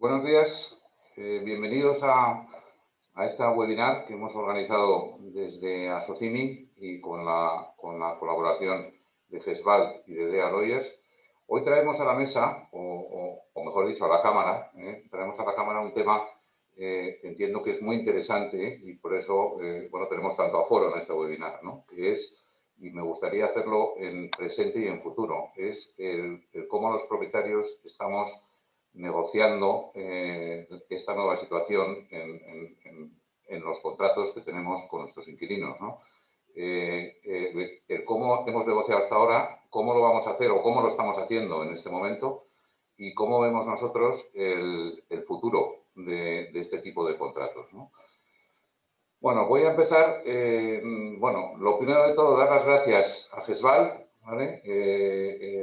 Buenos días, bienvenidos a esta webinar que hemos organizado desde Asocimi y con la colaboración de GESVAL y de DEA Lawyers. Hoy traemos a la mesa, o mejor dicho, a la Cámara, traemos a la Cámara un tema que entiendo que es muy interesante y por eso tenemos tanto aforo en este webinar, ¿no? Que es, y me gustaría hacerlo en presente y en futuro, es el cómo los propietarios estamos negociando esta nueva situación en los contratos que tenemos con nuestros inquilinos, ¿no? El cómo hemos negociado hasta ahora, cómo lo vamos a hacer o cómo lo estamos haciendo en este momento y cómo vemos nosotros el futuro de este tipo de contratos, ¿no? Bueno, voy a empezar. Lo primero de todo, dar las gracias a GESVAL, ¿vale?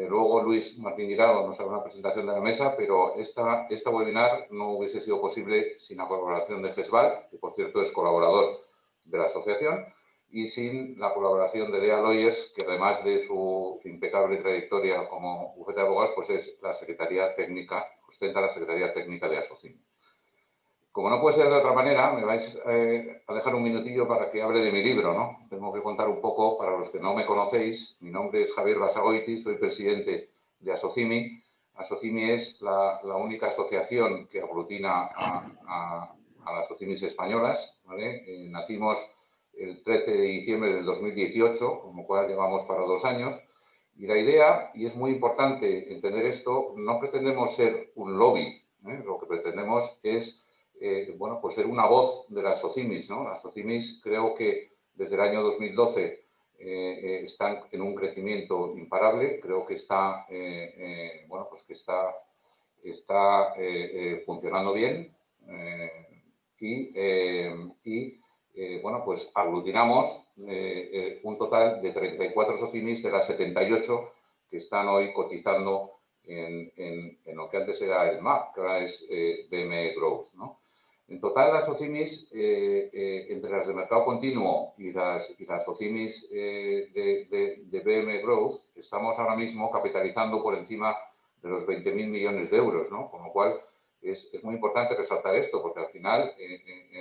Luego Luis Martín Guirao nos hará una presentación de la mesa, pero esta webinar no hubiese sido posible sin la colaboración de GESVAL, que por cierto es colaborador de la asociación, y sin la colaboración de DEA Lawyers, que además de su impecable trayectoria como bufete de abogados, pues es la secretaría técnica, ostenta la secretaría técnica de Asocimi. Como no puede ser de otra manera, me vais a dejar un minutillo para que hable de mi libro, ¿no? Tengo que contar un poco, para los que no me conocéis, mi nombre es Javier Basagoiti, soy presidente de Asocimi. Asocimi es la única asociación que aglutina a las Asocimis españolas, ¿vale? Nacimos el 13 de diciembre del 2018, con lo cual llevamos para 2 años. Y la idea, y es muy importante entender esto, no pretendemos ser un lobby, lo que pretendemos es pues ser una voz de las Socimis, ¿no? Las Socimis creo que desde el año 2012 están en un crecimiento imparable. Creo que está, funcionando bien pues aglutinamos un total de 34 Socimis de las 78 que están hoy cotizando en lo que antes era el MAP, que ahora es BME Growth, ¿no? En total, las Socimis, entre las de mercado continuo y las Socimis de BM Growth, estamos ahora mismo capitalizando por encima de los 20.000 millones de euros, ¿no? Con lo cual, es muy importante resaltar esto, porque al final,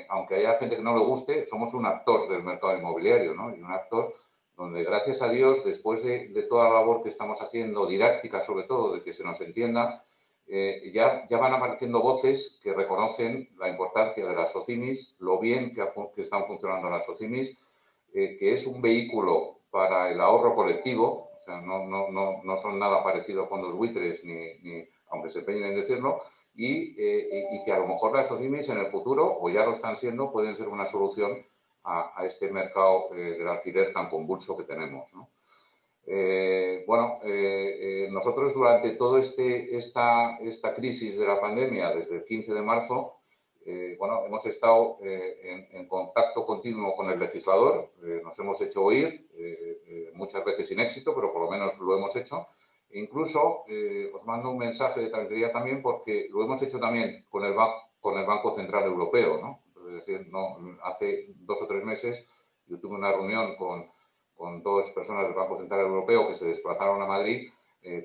aunque haya gente que no le guste, somos un actor del mercado inmobiliario, ¿no? Y un actor donde, gracias a Dios, después de toda la labor que estamos haciendo, didáctica sobre todo, de que se nos entienda, ya van apareciendo voces que reconocen la importancia de las Socimis, lo bien que están funcionando las Socimis, que es un vehículo para el ahorro colectivo. O sea, no son nada parecido a fondos buitres, ni aunque se empeñen en decirlo, y que a lo mejor las Socimis en el futuro, o ya lo están siendo, pueden ser una solución a este mercado del alquiler tan convulso que tenemos, ¿no? Nosotros durante toda esta crisis de la pandemia, desde el 15 de marzo, hemos estado en contacto continuo con el legislador, nos hemos hecho oír, muchas veces sin éxito, pero por lo menos lo hemos hecho. E incluso os mando un mensaje de tranquilidad también, porque lo hemos hecho también con el Banco Central Europeo, ¿no? Es decir, hace 2 o 3 meses yo tuve una reunión con 2 personas del Banco Central Europeo que se desplazaron a Madrid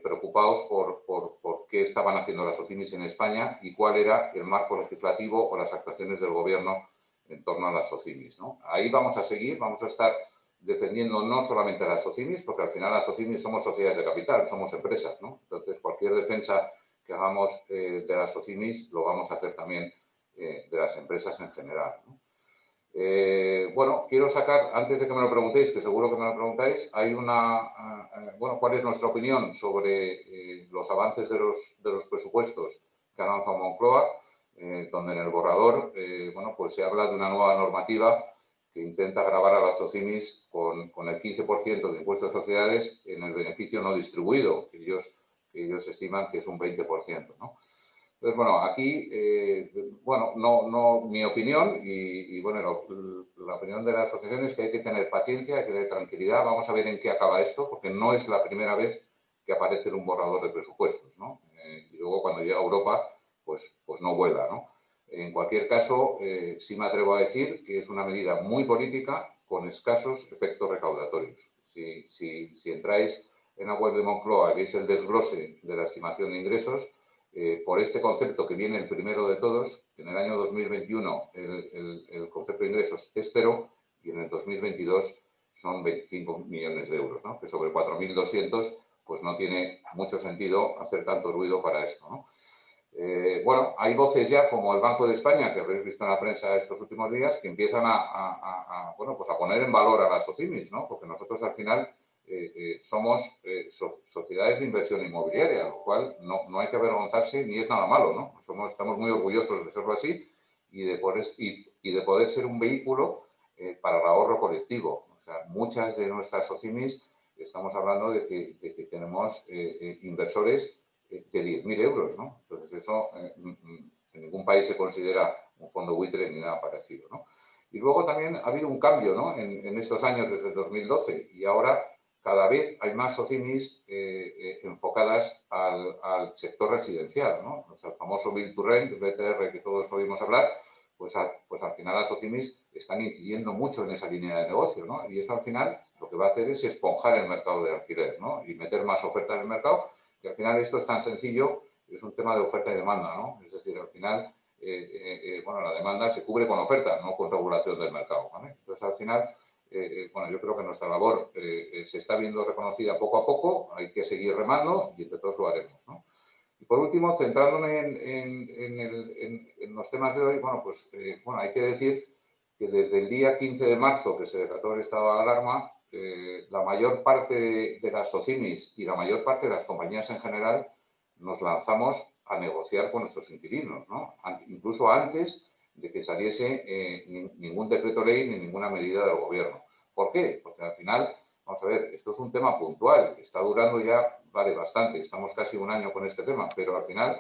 preocupados por qué estaban haciendo las Socimis en España y cuál era el marco legislativo o las actuaciones del Gobierno en torno a las Socimis, ¿no? Ahí vamos a seguir, vamos a estar defendiendo no solamente a las Socimis, porque al final las Socimis somos sociedades de capital, somos empresas, ¿no? Entonces, cualquier defensa que hagamos de las Socimis lo vamos a hacer también de las empresas en general, ¿no? Quiero sacar, antes de que me lo preguntéis, que seguro que me lo preguntáis, hay ¿cuál es nuestra opinión sobre los avances de los presupuestos que ha lanzado Moncloa? Donde en el borrador, pues se habla de una nueva normativa que intenta gravar a las Socimis con el 15% de impuestos de sociedades en el beneficio no distribuido, que ellos estiman que es un 20%, ¿no? Entonces, aquí, mi opinión la opinión de la asociación es que hay que tener paciencia, hay que tener tranquilidad. Vamos a ver en qué acaba esto, porque no es la primera vez que aparece en un borrador de presupuestos, ¿no? Y luego, cuando llega a Europa, pues no vuela, ¿no? En cualquier caso, sí me atrevo a decir que es una medida muy política con escasos efectos recaudatorios. Si entráis en la web de Moncloa y veis el desglose de la estimación de ingresos, por este concepto que viene el primero de todos. En el año 2021 el concepto de ingresos es 0 y en el 2022 son 25 millones de euros, ¿no? Que sobre 4.200 pues no tiene mucho sentido hacer tanto ruido para esto, ¿no? Bueno, hay voces ya como el Banco de España, que habréis visto en la prensa estos últimos días, que empiezan bueno, pues a poner en valor a las SOCIMIs, ¿no? Porque nosotros al final somos sociedades de inversión inmobiliaria, lo cual no hay que avergonzarse ni es nada malo, ¿no? Estamos muy orgullosos de serlo así y de poder ser un vehículo para el ahorro colectivo. O sea, muchas de nuestras SOCIMIs estamos hablando de que tenemos inversores de 10.000 euros, ¿no? Entonces eso en ningún país se considera un fondo buitre ni nada parecido, ¿no? Y luego también ha habido un cambio, ¿no? En estos años desde el 2012 y ahora cada vez hay más SOCIMIs enfocadas al sector residencial, ¿no? O sea, el famoso Build to Rent, BTR, que todos oímos hablar, pues al final las SOCIMIs están incidiendo mucho en esa línea de negocio, ¿no? Y eso al final lo que va a hacer es esponjar el mercado de alquiler, ¿no? Y meter más oferta en el mercado. Y al final esto es tan sencillo, es un tema de oferta y demanda, ¿no? Es decir, al final, bueno, la demanda se cubre con oferta, no con regulación del mercado, ¿vale? Entonces, al final, bueno, yo creo que nuestra labor se está viendo reconocida poco a poco, hay que seguir remando y entre todos lo haremos, ¿no? Y por último, centrándome en los temas de hoy, bueno, pues bueno, hay que decir que desde el día 15 de marzo que se declaró el estado de alarma, la mayor parte de las SOCIMIs y la mayor parte de las compañías en general nos lanzamos a negociar con nuestros inquilinos, ¿no? Incluso antes de que saliese ningún decreto ley ni ninguna medida del gobierno. ¿Por qué? Porque al final, vamos a ver, esto es un tema puntual, está durando ya, vale, bastante, estamos casi un año con este tema, pero al final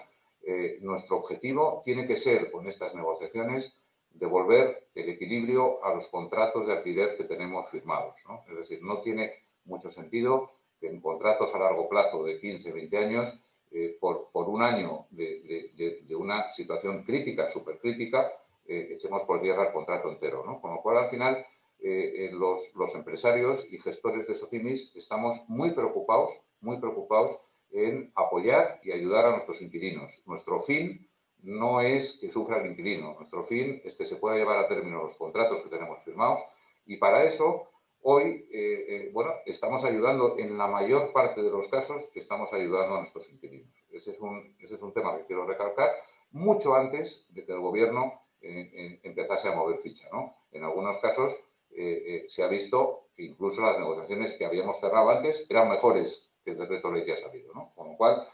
nuestro objetivo tiene que ser, con estas negociaciones, devolver el equilibrio a los contratos de alquiler que tenemos firmados, ¿no? Es decir, no tiene mucho sentido que en contratos a largo plazo de 15, 20 años, por un año de una situación crítica, supercrítica, echemos por tierra el contrato entero, ¿no? Con lo cual, al final, los empresarios y gestores de SOCIMIs estamos muy preocupados en apoyar y ayudar a nuestros inquilinos. Nuestro fin no es que sufra el inquilino, nuestro fin es que se pueda llevar a término los contratos que tenemos firmados y para eso hoy, bueno, estamos ayudando en la mayor parte de los casos, estamos ayudando a nuestros inquilinos. Ese es un tema que quiero recalcar mucho antes de que el gobierno empezase a mover ficha, ¿no? En algunos casos se ha visto que incluso las negociaciones que habíamos cerrado antes eran mejores que el decreto ley que ha salido, ¿no? Con lo cual,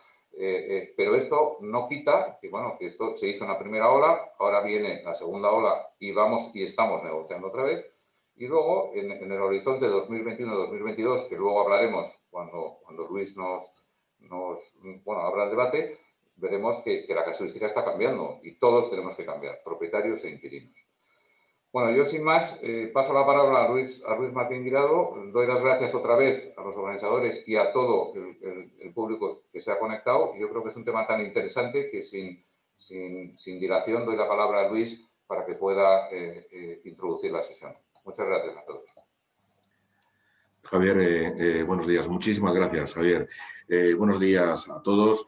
pero esto no quita que, bueno, que esto se hizo en la primera ola, ahora viene la segunda ola y estamos negociando otra vez. Y luego, en el horizonte 2021-2022, que luego hablaremos cuando Luis bueno, abra el debate, veremos que la casuística está cambiando y todos tenemos que cambiar, propietarios e inquilinos. Bueno, yo sin más paso la palabra a Luis Martín Guirado. Doy las gracias otra vez a los organizadores y a todo el público que se ha conectado. Yo creo que es un tema tan interesante que sin dilación doy la palabra a Luis para que pueda introducir la sesión. Muchas gracias a todos. Javier, buenos días. Muchísimas gracias, Javier. Buenos días a todos.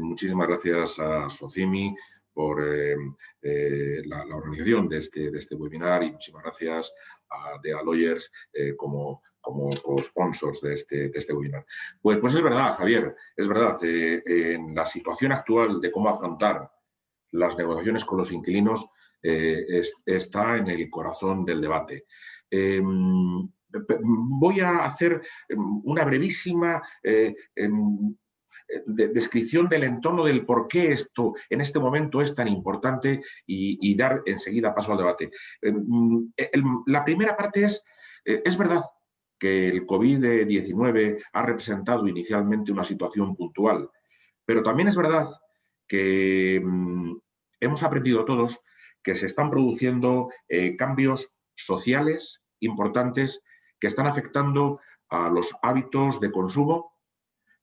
Muchísimas gracias a SOCIMI por la organización de este webinar y muchísimas gracias a DEA Lawyers como co-sponsors de este webinar. Pues es verdad, Javier, es verdad. En la situación actual de cómo afrontar las negociaciones con los inquilinos está en el corazón del debate. Voy a hacer una brevísima descripción del entorno del por qué esto en este momento es tan importante y dar enseguida paso al debate. La primera parte es verdad que el COVID-19 ha representado inicialmente una situación puntual, pero también es verdad que hemos aprendido todos que se están produciendo cambios sociales importantes que están afectando a los hábitos de consumo,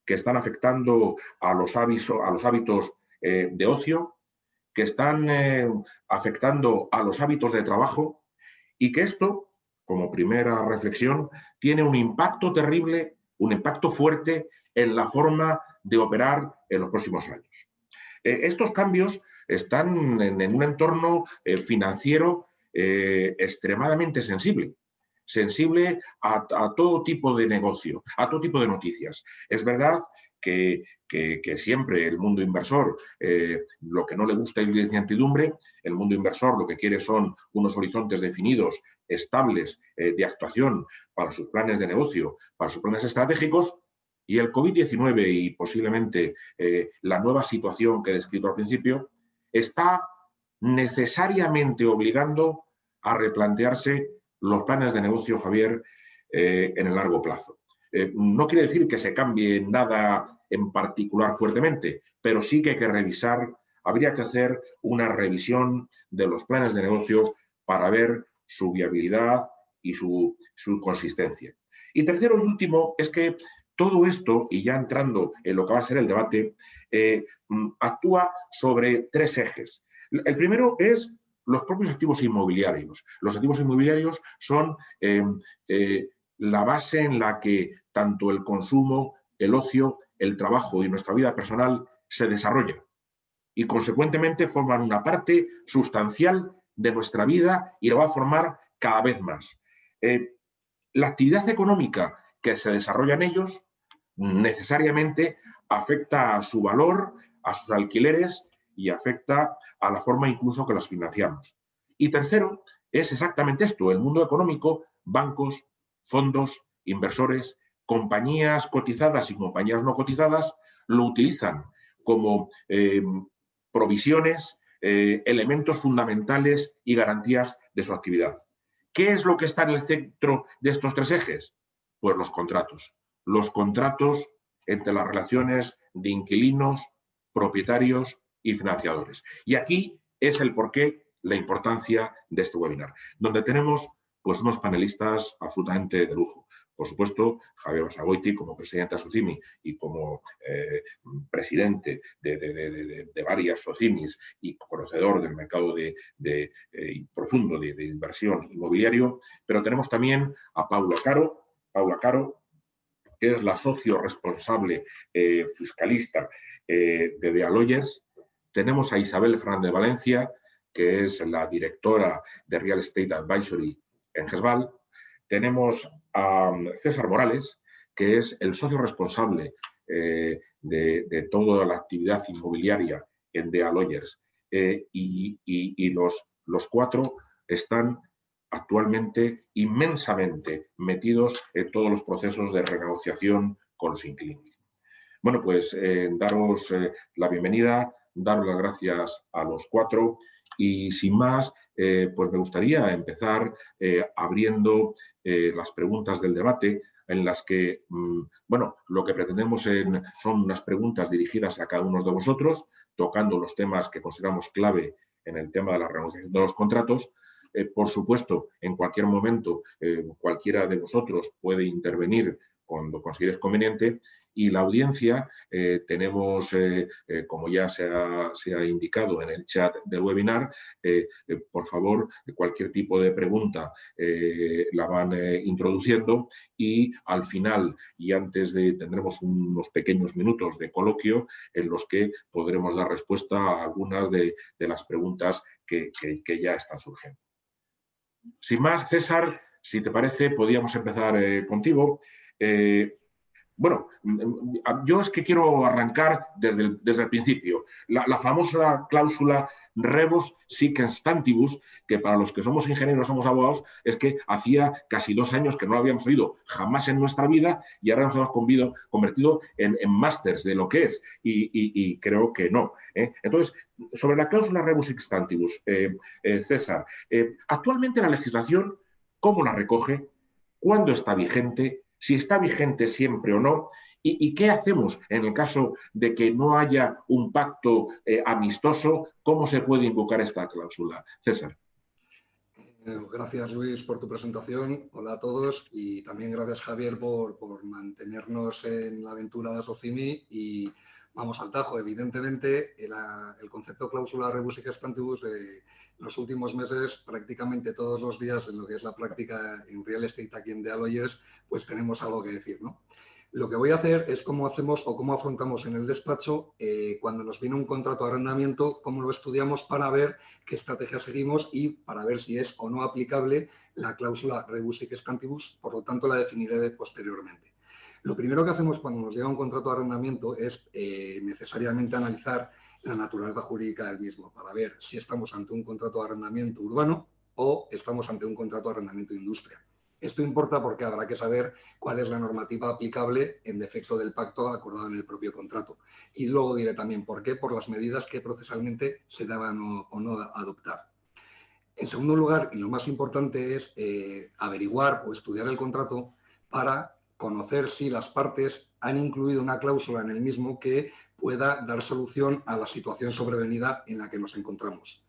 que están afectando a los hábitos de ocio, que están afectando a los hábitos de trabajo y que esto, como primera reflexión, tiene un impacto terrible, un impacto fuerte en la forma de operar en los próximos años. Estos cambios están en un entorno financiero extremadamente sensible a todo tipo de negocio, a todo tipo de noticias. Es verdad que siempre el mundo inversor, lo que no le gusta es la incertidumbre. El mundo inversor lo que quiere son unos horizontes definidos, estables, de actuación para sus planes de negocio, para sus planes estratégicos. Y el COVID-19 y posiblemente la nueva situación que he descrito al principio está necesariamente obligando a replantearse los planes de negocio, Javier, en el largo plazo. No quiere decir que se cambie nada en particular fuertemente, pero sí que hay que revisar, habría que hacer una revisión de los planes de negocio para ver su viabilidad y su consistencia. Y tercero y último es que todo esto, y ya entrando en lo que va a ser el debate, actúa sobre tres ejes. El primero es los propios activos inmobiliarios. Los activos inmobiliarios son la base en la que tanto el consumo, el ocio, el trabajo y nuestra vida personal se desarrollan y consecuentemente forman una parte sustancial de nuestra vida y lo va a formar cada vez más. La actividad económica que se desarrolla en ellos necesariamente afecta a su valor, a sus alquileres y afecta a la forma incluso que los financiamos. Y tercero, es exactamente esto, el mundo económico, bancos, fondos, inversores, compañías cotizadas y compañías no cotizadas lo utilizan como provisiones, elementos fundamentales y garantías de su actividad. ¿Qué es lo que está en el centro de estos tres ejes? Pues los contratos. Los contratos entre las relaciones de inquilinos, propietarios y financiadores. Y aquí es el porqué, la importancia de este webinar, donde tenemos pues unos panelistas absolutamente de lujo. Por supuesto, Javier Basagoiti como presidente de Socimi y como presidente de varias Socimis y conocedor del mercado profundo de inversión inmobiliario, pero tenemos también a Paula Caro, que es la socio responsable fiscalista de Dealoyers. Tenemos a Isabel Fernández Valencia, que es la directora de Real Estate Advisory en GESVAL. Tenemos a César Morales, que es el socio responsable de toda la actividad inmobiliaria en Dealoyers. Y los cuatro están actualmente inmensamente metidos en todos los procesos de renegociación con los inquilinos. Bueno, pues daros la bienvenida, daros las gracias a los cuatro y sin más, pues me gustaría empezar abriendo las preguntas del debate en las que, bueno, lo que pretendemos son unas preguntas dirigidas a cada uno de vosotros, tocando los temas que consideramos clave en el tema de la renegociación de los contratos. Por supuesto, en cualquier momento, cualquiera de vosotros puede intervenir cuando consideres conveniente y la audiencia tenemos, como ya se ha indicado en el chat del webinar, por favor, cualquier tipo de pregunta la van introduciendo y al final y antes tendremos unos pequeños minutos de coloquio en los que podremos dar respuesta a algunas de las preguntas que ya están surgiendo. Sin más, César, si te parece, podríamos empezar contigo. Bueno, yo es que quiero arrancar desde el principio. La famosa cláusula rebus sic stantibus, que para los que somos ingenieros, somos abogados, es que hacía casi 2 años que no lo habíamos oído jamás en nuestra vida y ahora nos hemos convertido en másters de lo que es y creo que no. Entonces, sobre la cláusula rebus sic stantibus, César, actualmente la legislación, ¿cómo la recoge? ¿Cuándo está vigente? Si está vigente siempre o no, y qué hacemos en el caso de que no haya un pacto amistoso, cómo se puede invocar esta cláusula. César. Gracias, Luis, por tu presentación. Hola a todos y también gracias, Javier, por mantenernos en la aventura de Socimi y vamos al tajo. Evidentemente, el concepto cláusula rebus sic stantibus en los últimos meses, prácticamente todos los días en lo que es la práctica en real estate aquí en Dealoyers, pues tenemos algo que decir, ¿no? Lo que voy a hacer es cómo hacemos o cómo afrontamos en el despacho cuando nos viene un contrato de arrendamiento, cómo lo estudiamos para ver qué estrategia seguimos y para ver si es o no aplicable la cláusula rebus sic stantibus, por lo tanto la definiré posteriormente. Lo primero que hacemos cuando nos llega un contrato de arrendamiento es necesariamente analizar la naturaleza jurídica del mismo para ver si estamos ante un contrato de arrendamiento urbano o estamos ante un contrato de arrendamiento de industria. Esto importa porque habrá que saber cuál es la normativa aplicable en defecto del pacto acordado en el propio contrato. Y luego diré también por qué, por las medidas que procesalmente se deban o no adoptar. En segundo lugar, y lo más importante es averiguar o estudiar el contrato para conocer si las partes han incluido una cláusula en el mismo que pueda dar solución a la situación sobrevenida en la que nos encontramos.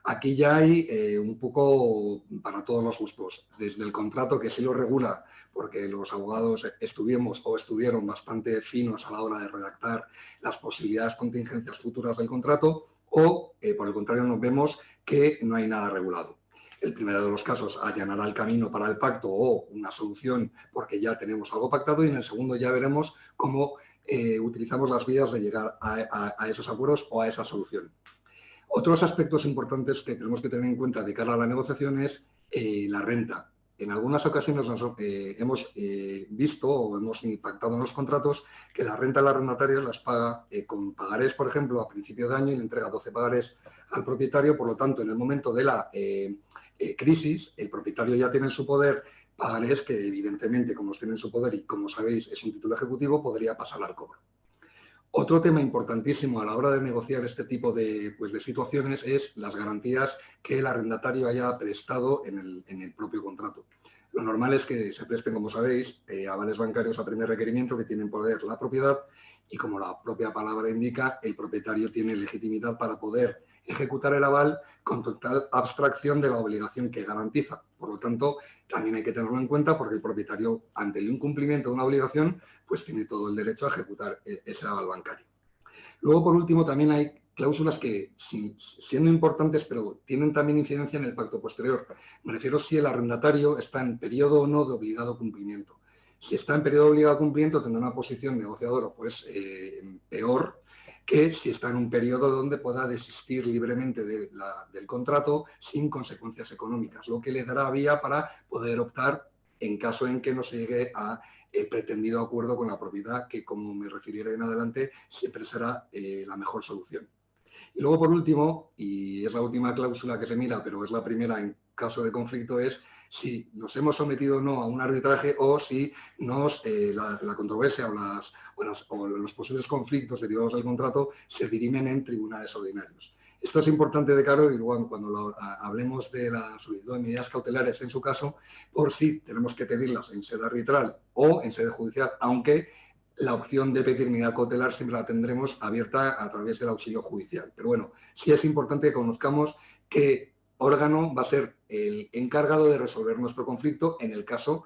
Aquí ya hay un poco para todos los gustos, desde el contrato que sí lo regula, porque los abogados estuvieron bastante finos a la hora de redactar las posibilidades contingencias futuras del contrato, o por el contrario nos vemos que no hay nada regulado. El primero de los casos allanará el camino para el pacto o una solución porque ya tenemos algo pactado, y en el segundo ya veremos cómo utilizamos las vías de llegar a esos acuerdos o a esa solución. Otros aspectos importantes que tenemos que tener en cuenta de cara a la negociación es la renta. En algunas ocasiones hemos visto o hemos pactado en los contratos que la renta del arrendatario las paga con pagarés, por ejemplo, a principio de año, y le entrega 12 pagarés al propietario. Por lo tanto, en el momento de la crisis, el propietario ya tiene en su poder pagarés que, evidentemente, como los tiene en su poder y, como sabéis, es un título ejecutivo, podría pasar al cobro. Otro tema importantísimo a la hora de negociar este tipo de situaciones es las garantías que el arrendatario haya prestado en el propio contrato. Lo normal es que se presten, como sabéis, avales bancarios a primer requerimiento que tienen poder la propiedad, y como la propia palabra indica, el propietario tiene legitimidad para poder ejecutar el aval con total abstracción de la obligación que garantiza. Por lo tanto, también hay que tenerlo en cuenta porque el propietario, ante el incumplimiento de una obligación, pues tiene todo el derecho a ejecutar ese aval bancario. Luego, por último, también hay cláusulas que, siendo importantes, pero tienen también incidencia en el pacto posterior. Me refiero si el arrendatario está en periodo o no de obligado cumplimiento. Si está en periodo de obligado cumplimiento, tendrá una posición negociadora pues peor que si está en un periodo donde pueda desistir libremente del contrato sin consecuencias económicas, lo que le dará vía para poder optar en caso en que no se llegue a pretendido acuerdo con la propiedad, que, como me referiré en adelante, siempre será la mejor solución. Y luego, por último, y es la última cláusula que se mira, pero es la primera en caso de conflicto, es si nos hemos sometido o no a un arbitraje, o si la controversia o los posibles conflictos derivados del contrato se dirimen en tribunales ordinarios. Esto es importante de cara y luego cuando hablemos de la solicitud de medidas cautelares en su caso, por si tenemos que pedirlas en sede arbitral o en sede judicial, aunque la opción de pedir medida cautelar siempre la tendremos abierta a través del auxilio judicial. Pero bueno, sí es importante que conozcamos qué órgano va a ser el encargado de resolver nuestro conflicto en el caso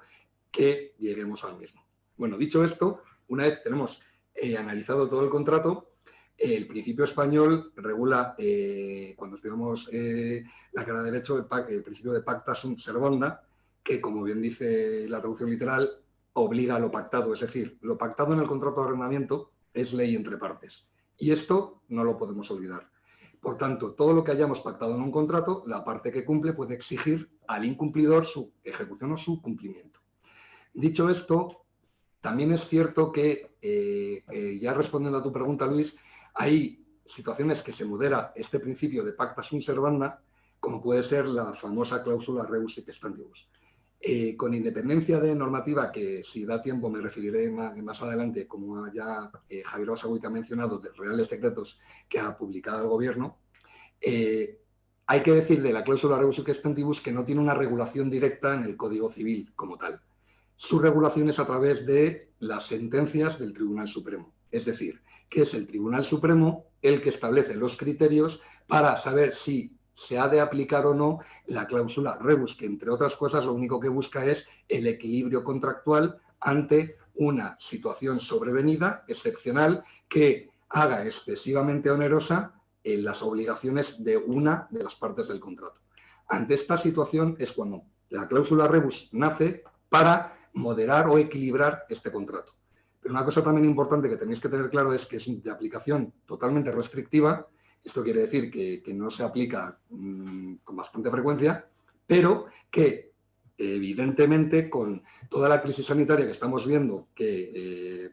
que lleguemos al mismo. Bueno, dicho esto, una vez tenemos analizado todo el contrato, el principio español regula, cuando estudiamos la carrera de Derecho, el principio de pacta sunt servanda, que, como bien dice la traducción literal, obliga a lo pactado. Es decir, lo pactado en el contrato de arrendamiento es ley entre partes. Y esto no lo podemos olvidar. Por tanto, todo lo que hayamos pactado en un contrato, la parte que cumple puede exigir al incumplidor su ejecución o su cumplimiento. Dicho esto, también es cierto que, ya respondiendo a tu pregunta, Luis, hay situaciones que se modera este principio de pacta sunt servanda, como puede ser la famosa cláusula rebus sic stantibus. Con independencia de normativa, que si da tiempo me referiré más adelante, como ya Javier Basaguita ha mencionado, de reales decretos que ha publicado el Gobierno, hay que decir de la cláusula rebus sic stantibus que no tiene una regulación directa en el Código Civil como tal. Su regulación es a través de las sentencias del Tribunal Supremo. Es decir, que es el Tribunal Supremo el que establece los criterios para saber si se ha de aplicar o no la cláusula rebus, que, entre otras cosas, lo único que busca es el equilibrio contractual ante una situación sobrevenida, excepcional, que haga excesivamente onerosa en las obligaciones de una de las partes del contrato. Ante esta situación es cuando la cláusula rebus nace para moderar o equilibrar este contrato. Pero una cosa también importante que tenéis que tener claro es que es de aplicación totalmente restrictiva. Esto quiere decir que no se aplica con bastante frecuencia, pero que evidentemente con toda la crisis sanitaria que estamos viendo, que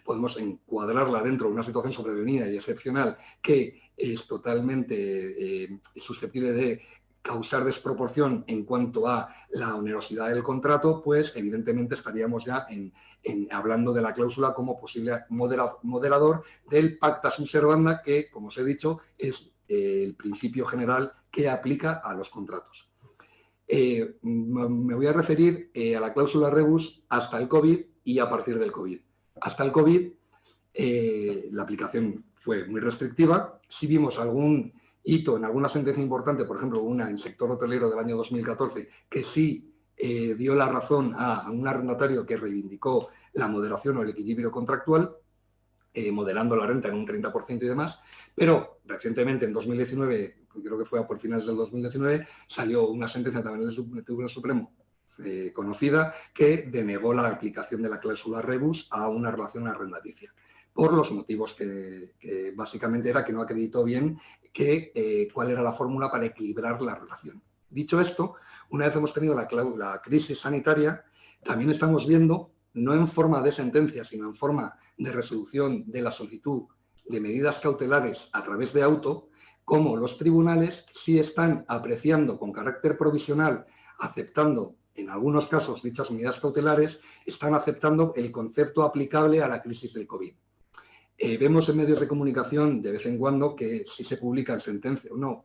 podemos encuadrarla dentro de una situación sobrevenida y excepcional que es totalmente susceptible de causar desproporción en cuanto a la onerosidad del contrato, pues evidentemente estaríamos ya hablando de la cláusula como posible moderador del pacta sunt servanda, que, como os he dicho, es el principio general que aplica a los contratos. Me voy a referir a la cláusula rebus hasta el COVID y a partir del COVID. Hasta el COVID, la aplicación fue muy restrictiva. Si vimos algún hito en alguna sentencia importante, por ejemplo, una en sector hotelero del año 2014, que sí dio la razón a un arrendatario que reivindicó la moderación o el equilibrio contractual, modelando la renta en un 30% y demás, pero recientemente, en 2019, creo que fue por finales del 2019, salió una sentencia también del Tribunal Supremo conocida que denegó la aplicación de la cláusula rebus a una relación arrendaticia, por los motivos que básicamente era que no acreditó bien cuál era la fórmula para equilibrar la relación. Dicho esto, una vez hemos tenido la crisis sanitaria, también estamos viendo, no en forma de sentencia, sino en forma de resolución de la solicitud de medidas cautelares a través de auto, cómo los tribunales sí están apreciando con carácter provisional, aceptando en algunos casos dichas medidas cautelares, están aceptando el concepto aplicable a la crisis del COVID. Vemos en medios de comunicación de vez en cuando que si se publican sentencias o no,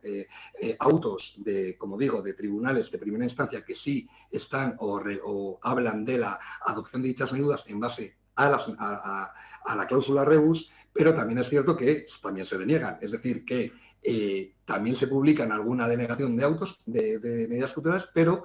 autos como digo, de tribunales de primera instancia que sí están o hablan de la adopción de dichas medidas en base a la cláusula rebus, pero también es cierto que también se deniegan. Es decir, que también se publican alguna denegación de autos, de medidas cautelares, pero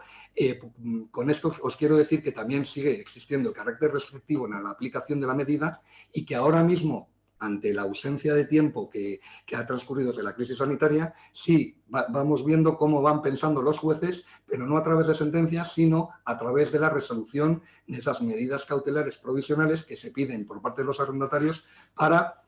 con esto os quiero decir que también sigue existiendo el carácter restrictivo en la aplicación de la medida y que ahora mismo, ante la ausencia de tiempo que ha transcurrido desde la crisis sanitaria, sí vamos viendo cómo van pensando los jueces, pero no a través de sentencias, sino a través de la resolución de esas medidas cautelares provisionales que se piden por parte de los arrendatarios para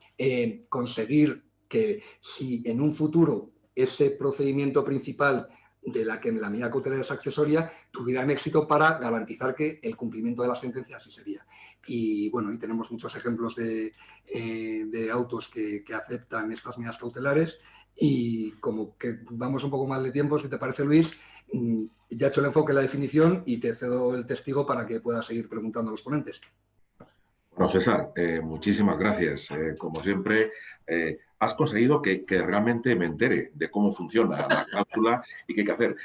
conseguir que si en un futuro ese procedimiento principal de la que la medida cautelar es accesoria, tuvieran éxito para garantizar que el cumplimiento de la sentencia así sería. Y bueno, y tenemos muchos ejemplos de autos que aceptan estas medidas cautelares y como que vamos un poco mal de tiempo, si te parece, Luis, ya he hecho el enfoque en la definición y te cedo el testigo para que puedas seguir preguntando a los ponentes. Bueno, César, muchísimas gracias. Como siempre, has conseguido que realmente me entere de cómo funciona la cláusula y qué hay que hacer.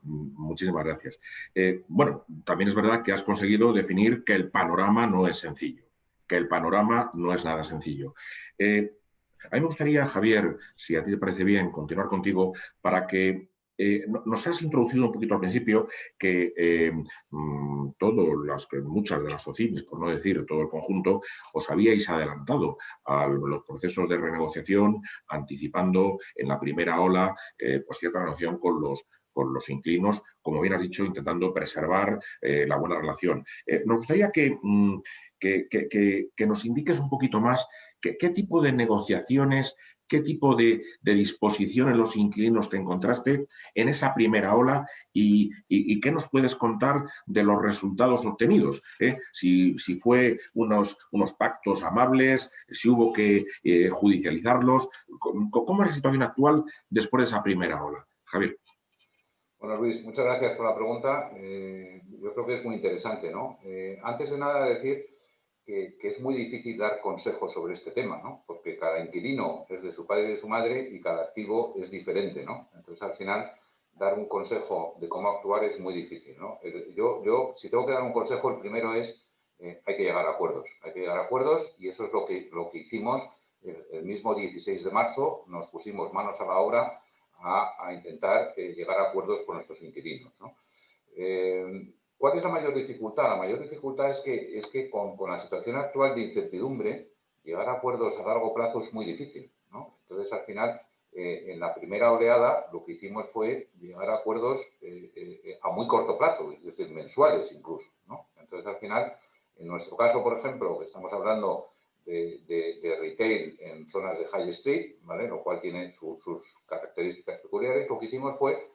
Muchísimas gracias. Bueno, también es verdad que has conseguido definir que el panorama no es sencillo, que el panorama no es nada sencillo. A mí me gustaría, Javier, si a ti te parece bien, continuar contigo para que nos has introducido un poquito al principio que muchas de las OCIMs, por no decir todo el conjunto, os habíais adelantado a los procesos de renegociación, anticipando en la primera ola pues cierta negociación con los inquilinos, como bien has dicho, intentando preservar la buena relación. Nos gustaría que nos indiques un poquito más qué tipo de negociaciones, qué tipo de disposiciones los inquilinos te encontraste en esa primera ola y qué nos puedes contar de los resultados obtenidos. Si fue unos pactos amables, si hubo que judicializarlos. ¿Cómo es la situación actual después de esa primera ola? Javier. Bueno, Luis, muchas gracias por la pregunta. Yo creo que es muy interesante, ¿no? Antes de nada, decir que es muy difícil dar consejos sobre este tema, ¿no? Porque cada inquilino es de su padre y de su madre y cada activo es diferente, ¿no? Entonces, al final, dar un consejo de cómo actuar es muy difícil, ¿no? Yo si tengo que dar un consejo, el primero es hay que llegar a acuerdos. Hay que llegar a acuerdos y eso es lo que hicimos el mismo 16 de marzo. Nos pusimos manos a la obra a intentar llegar a acuerdos con nuestros inquilinos, ¿no? ¿Cuál es la mayor dificultad? La mayor dificultad es que con la situación actual de incertidumbre, llegar a acuerdos a largo plazo es muy difícil, ¿no? Entonces, al final, en la primera oleada, lo que hicimos fue llegar a acuerdos a muy corto plazo, es decir, mensuales incluso, ¿no? Entonces, al final, En nuestro caso, por ejemplo, que estamos hablando de retail en zonas de High Street, ¿vale? Lo cual tiene sus características peculiares, lo que hicimos fue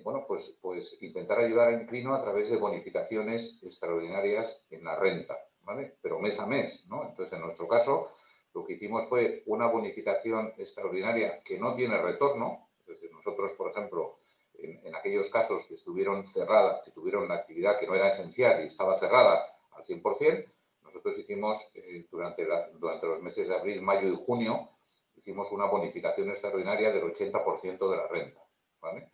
bueno, pues intentar ayudar al inquilino a través de bonificaciones extraordinarias en la renta, ¿vale? Pero mes a mes, ¿no? Entonces, en nuestro caso, lo que hicimos fue una bonificación extraordinaria que no tiene retorno. Es decir, nosotros, por ejemplo, en aquellos casos que estuvieron cerradas, que tuvieron una actividad que no era esencial y estaba cerrada al 100%, nosotros hicimos durante los meses de abril, mayo y junio, hicimos una bonificación extraordinaria del 80% de la renta, ¿vale?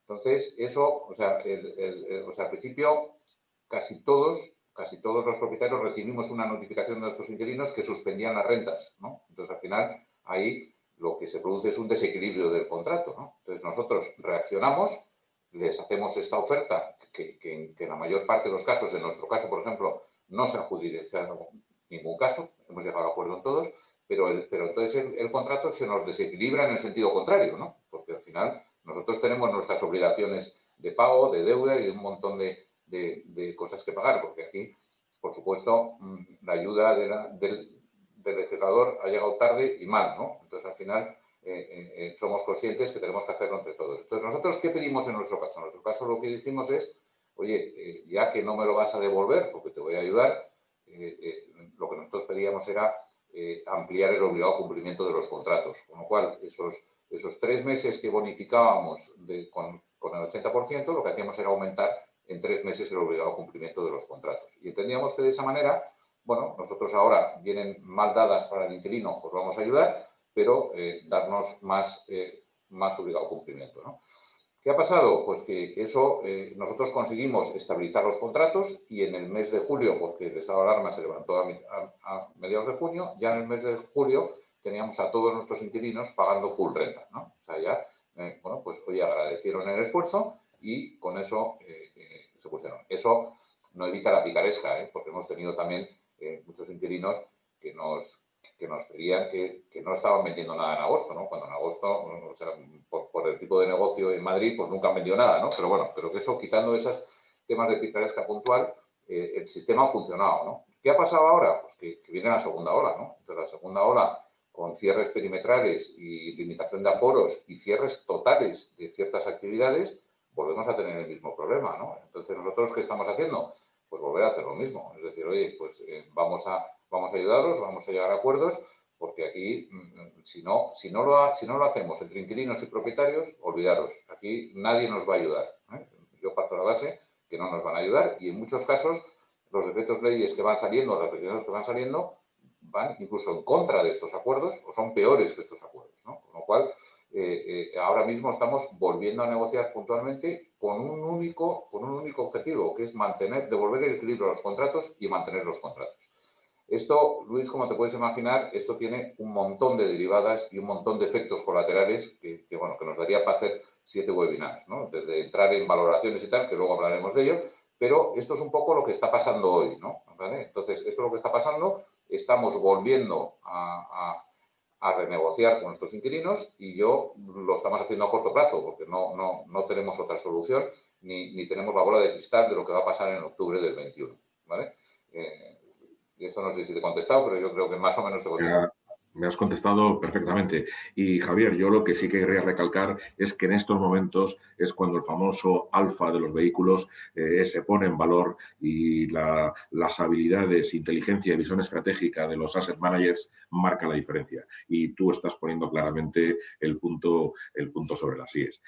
Entonces, eso, o sea, al principio casi todos los propietarios recibimos una notificación de nuestros inquilinos que suspendían las rentas, ¿no? Entonces, al final, ahí lo que se produce es un desequilibrio del contrato, ¿no? Entonces, nosotros reaccionamos, les hacemos esta oferta que en la mayor parte de los casos, en nuestro caso, por ejemplo, no se ha judicializado ningún caso, hemos llegado a acuerdo en todos, pero entonces el contrato se nos desequilibra en el sentido contrario, ¿no? Porque al final nosotros tenemos nuestras obligaciones de pago, de deuda y un montón de cosas que pagar, porque aquí, por supuesto, la ayuda del legislador ha llegado tarde y mal, ¿no? Entonces, al final, somos conscientes que tenemos que hacerlo entre todos. Entonces, ¿nosotros qué pedimos en nuestro caso? En nuestro caso lo que dijimos es, oye, ya que no me lo vas a devolver porque te voy a ayudar, lo que nosotros pedíamos era ampliar el obligado cumplimiento de los contratos. Con lo cual, esos 3 meses que bonificábamos con el 80%, lo que hacíamos era aumentar en 3 meses el obligado cumplimiento de los contratos. Y entendíamos que de esa manera, bueno, nosotros ahora vienen mal dadas para el inquilino, pues vamos a ayudar, pero darnos más obligado cumplimiento, ¿no? ¿Qué ha pasado? Pues que eso nosotros conseguimos estabilizar los contratos y en el mes de julio, porque el estado de alarma se levantó a mediados de junio, ya en el mes de julio teníamos a todos nuestros inquilinos pagando full renta, ¿no? O sea, ya, bueno, pues hoy agradecieron el esfuerzo y con eso se pusieron. Eso no evita la picaresca, porque hemos tenido también muchos inquilinos que nos pedían que no estaban vendiendo nada en agosto, ¿no? Cuando en agosto, o sea, por el tipo de negocio en Madrid, pues nunca han vendido nada, ¿no? Pero bueno, pero que eso, quitando esos temas de picaresca puntual, el sistema ha funcionado, ¿no? ¿Qué ha pasado ahora? Pues que viene la segunda ola, ¿no? Entonces, la segunda ola, con cierres perimetrales y limitación de aforos y cierres totales de ciertas actividades, volvemos a tener el mismo problema, ¿no? Entonces, ¿nosotros qué estamos haciendo? Pues volver a hacer lo mismo. Es decir, oye, pues vamos a ayudaros, vamos a llegar a acuerdos, porque aquí, si no lo hacemos entre inquilinos y propietarios, olvidaros, aquí nadie nos va a ayudar, ¿eh? Yo parto de la base que no nos van a ayudar y en muchos casos los decretos leyes que van saliendo, las regulaciones que van saliendo, van incluso en contra de estos acuerdos o son peores que estos acuerdos, ¿no? Con lo cual, ahora mismo estamos volviendo a negociar puntualmente con un único objetivo, que es devolver el equilibrio a los contratos y mantener los contratos. Esto, Luis, como te puedes imaginar, esto tiene un montón de derivadas y un montón de efectos colaterales que nos daría para hacer 7 webinars, ¿no? Desde entrar en valoraciones y tal, que luego hablaremos de ello, pero esto es un poco lo que está pasando hoy, ¿no? ¿Vale? Entonces, esto es lo que está pasando, estamos volviendo a renegociar con nuestros inquilinos y lo estamos haciendo a corto plazo porque no tenemos otra solución ni tenemos la bola de cristal de lo que va a pasar en octubre del 21, ¿vale? Y esto no sé si te he contestado, pero yo creo que más o menos te he contestado. Me has contestado perfectamente. Y Javier, yo lo que sí querría recalcar es que en estos momentos es cuando el famoso alfa de los vehículos se pone en valor y las habilidades, inteligencia y visión estratégica de los asset managers marca la diferencia. Y tú estás poniendo claramente el punto sobre las IES.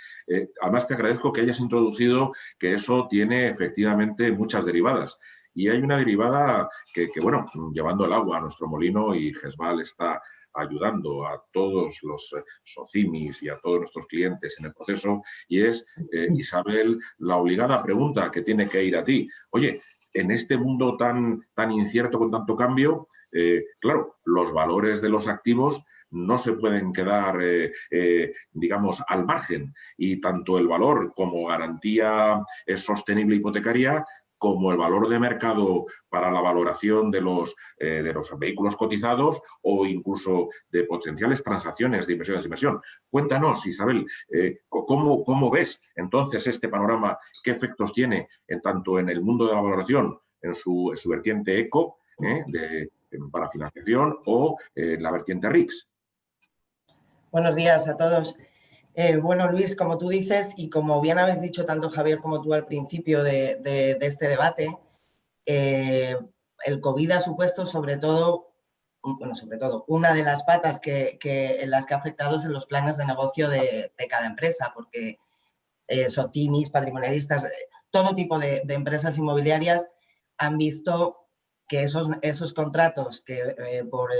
Además, te agradezco que hayas introducido que eso tiene efectivamente muchas derivadas. Y hay una derivada que, bueno, llevando el agua a nuestro molino y GESVAL está ayudando a todos los SOCIMIs y a todos nuestros clientes en el proceso y es, Isabel, la obligada pregunta que tiene que ir a ti. Oye, en este mundo tan incierto con tanto cambio, claro, los valores de los activos no se pueden quedar, digamos, al margen y tanto el valor como garantía sostenible hipotecaria como el valor de mercado para la valoración de los vehículos cotizados o incluso de potenciales transacciones de inversión. Cuéntanos, Isabel, ¿cómo ves entonces este panorama? ¿Qué efectos tiene tanto en el mundo de la valoración en su vertiente eco, para financiación, o la vertiente RICS. Buenos días a todos. Bueno, Luis, como tú dices y como bien habéis dicho tanto Javier como tú al principio de este debate, el COVID ha supuesto sobre todo una de las patas en las que ha afectado es en los planes de negocio de cada empresa, porque socimis, patrimonialistas, todo tipo de empresas inmobiliarias han visto que esos contratos que por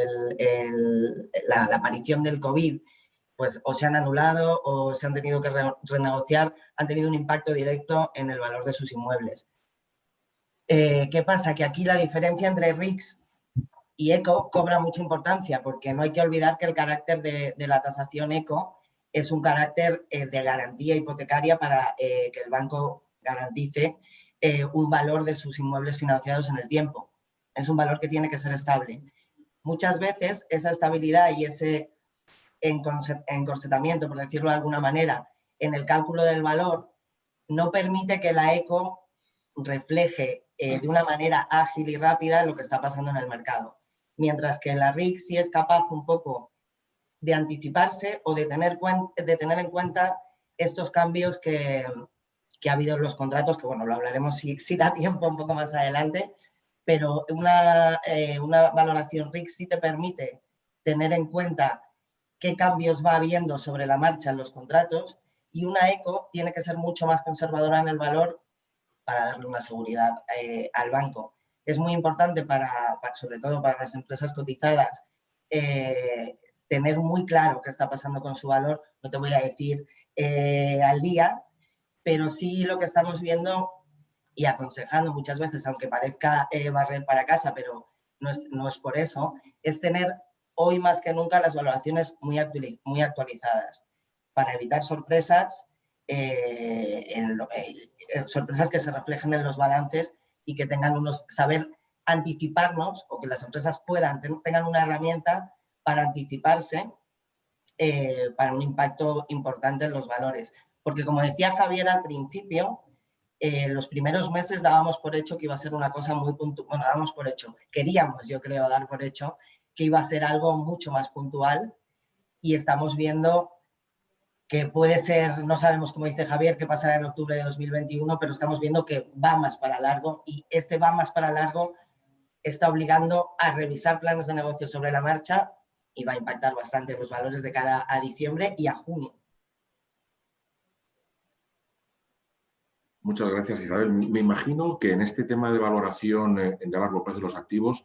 la aparición del COVID pues o se han anulado o se han tenido que renegociar, han tenido un impacto directo en el valor de sus inmuebles. ¿Qué pasa? Que aquí la diferencia entre RICS y ECO cobra mucha importancia, porque no hay que olvidar que el carácter de la tasación ECO es un carácter de garantía hipotecaria para que el banco garantice un valor de sus inmuebles financiados en el tiempo. Es un valor que tiene que ser estable. Muchas veces esa estabilidad y ese encorsetamiento, por decirlo de alguna manera, en el cálculo del valor, no permite que la ECO refleje de una manera ágil y rápida lo que está pasando en el mercado. Mientras que la RICS sí es capaz un poco de anticiparse o de tener en cuenta estos cambios que ha habido en los contratos, que bueno, lo hablaremos si da tiempo un poco más adelante, pero una valoración RICS sí te permite tener en cuenta qué cambios va habiendo sobre la marcha en los contratos, y una ECO tiene que ser mucho más conservadora en el valor para darle una seguridad al banco. Es muy importante, sobre todo para las empresas cotizadas, tener muy claro qué está pasando con su valor. No te voy a decir al día, pero sí lo que estamos viendo y aconsejando muchas veces, aunque parezca barrer para casa, pero no es por eso, es tener hoy más que nunca las valoraciones muy actualizadas para evitar sorpresas, sorpresas que se reflejen en los balances y que saber anticiparnos, o que las empresas tengan una herramienta para anticiparse para un impacto importante en los valores. Porque como decía Javier al principio, los primeros meses dábamos por hecho que iba a ser una cosa muy puntual. Bueno, dábamos por hecho, queríamos, yo creo, dar por hecho que iba a ser algo mucho más puntual, y estamos viendo que puede ser, no sabemos, como dice Javier, qué pasará en octubre de 2021, pero estamos viendo que va más para largo, y este va más para largo está obligando a revisar planes de negocio sobre la marcha y va a impactar bastante los valores de cara a diciembre y a junio. Muchas gracias, Isabel. Me imagino que en este tema de valoración de largo plazo de los activos,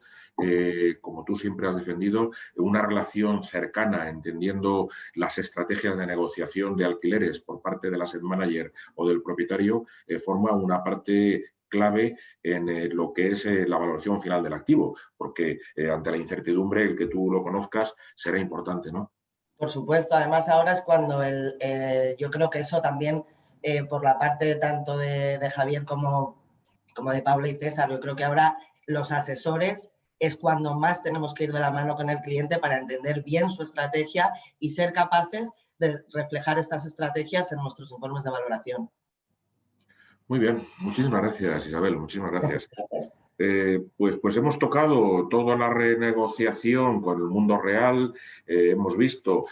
como tú siempre has defendido, una relación cercana, entendiendo las estrategias de negociación de alquileres por parte del asset manager o del propietario, forma una parte clave en lo que es la valoración final del activo, porque ante la incertidumbre, el que tú lo conozcas será importante, ¿no? Por supuesto, además ahora es cuando yo creo que eso también, por la parte tanto de Javier como de Paula y César, yo creo que ahora los asesores es cuando más tenemos que ir de la mano con el cliente para entender bien su estrategia y ser capaces de reflejar estas estrategias en nuestros informes de valoración. Muy bien, muchísimas gracias, Isabel, muchísimas gracias. Pues hemos tocado toda la renegociación con el mundo real, hemos visto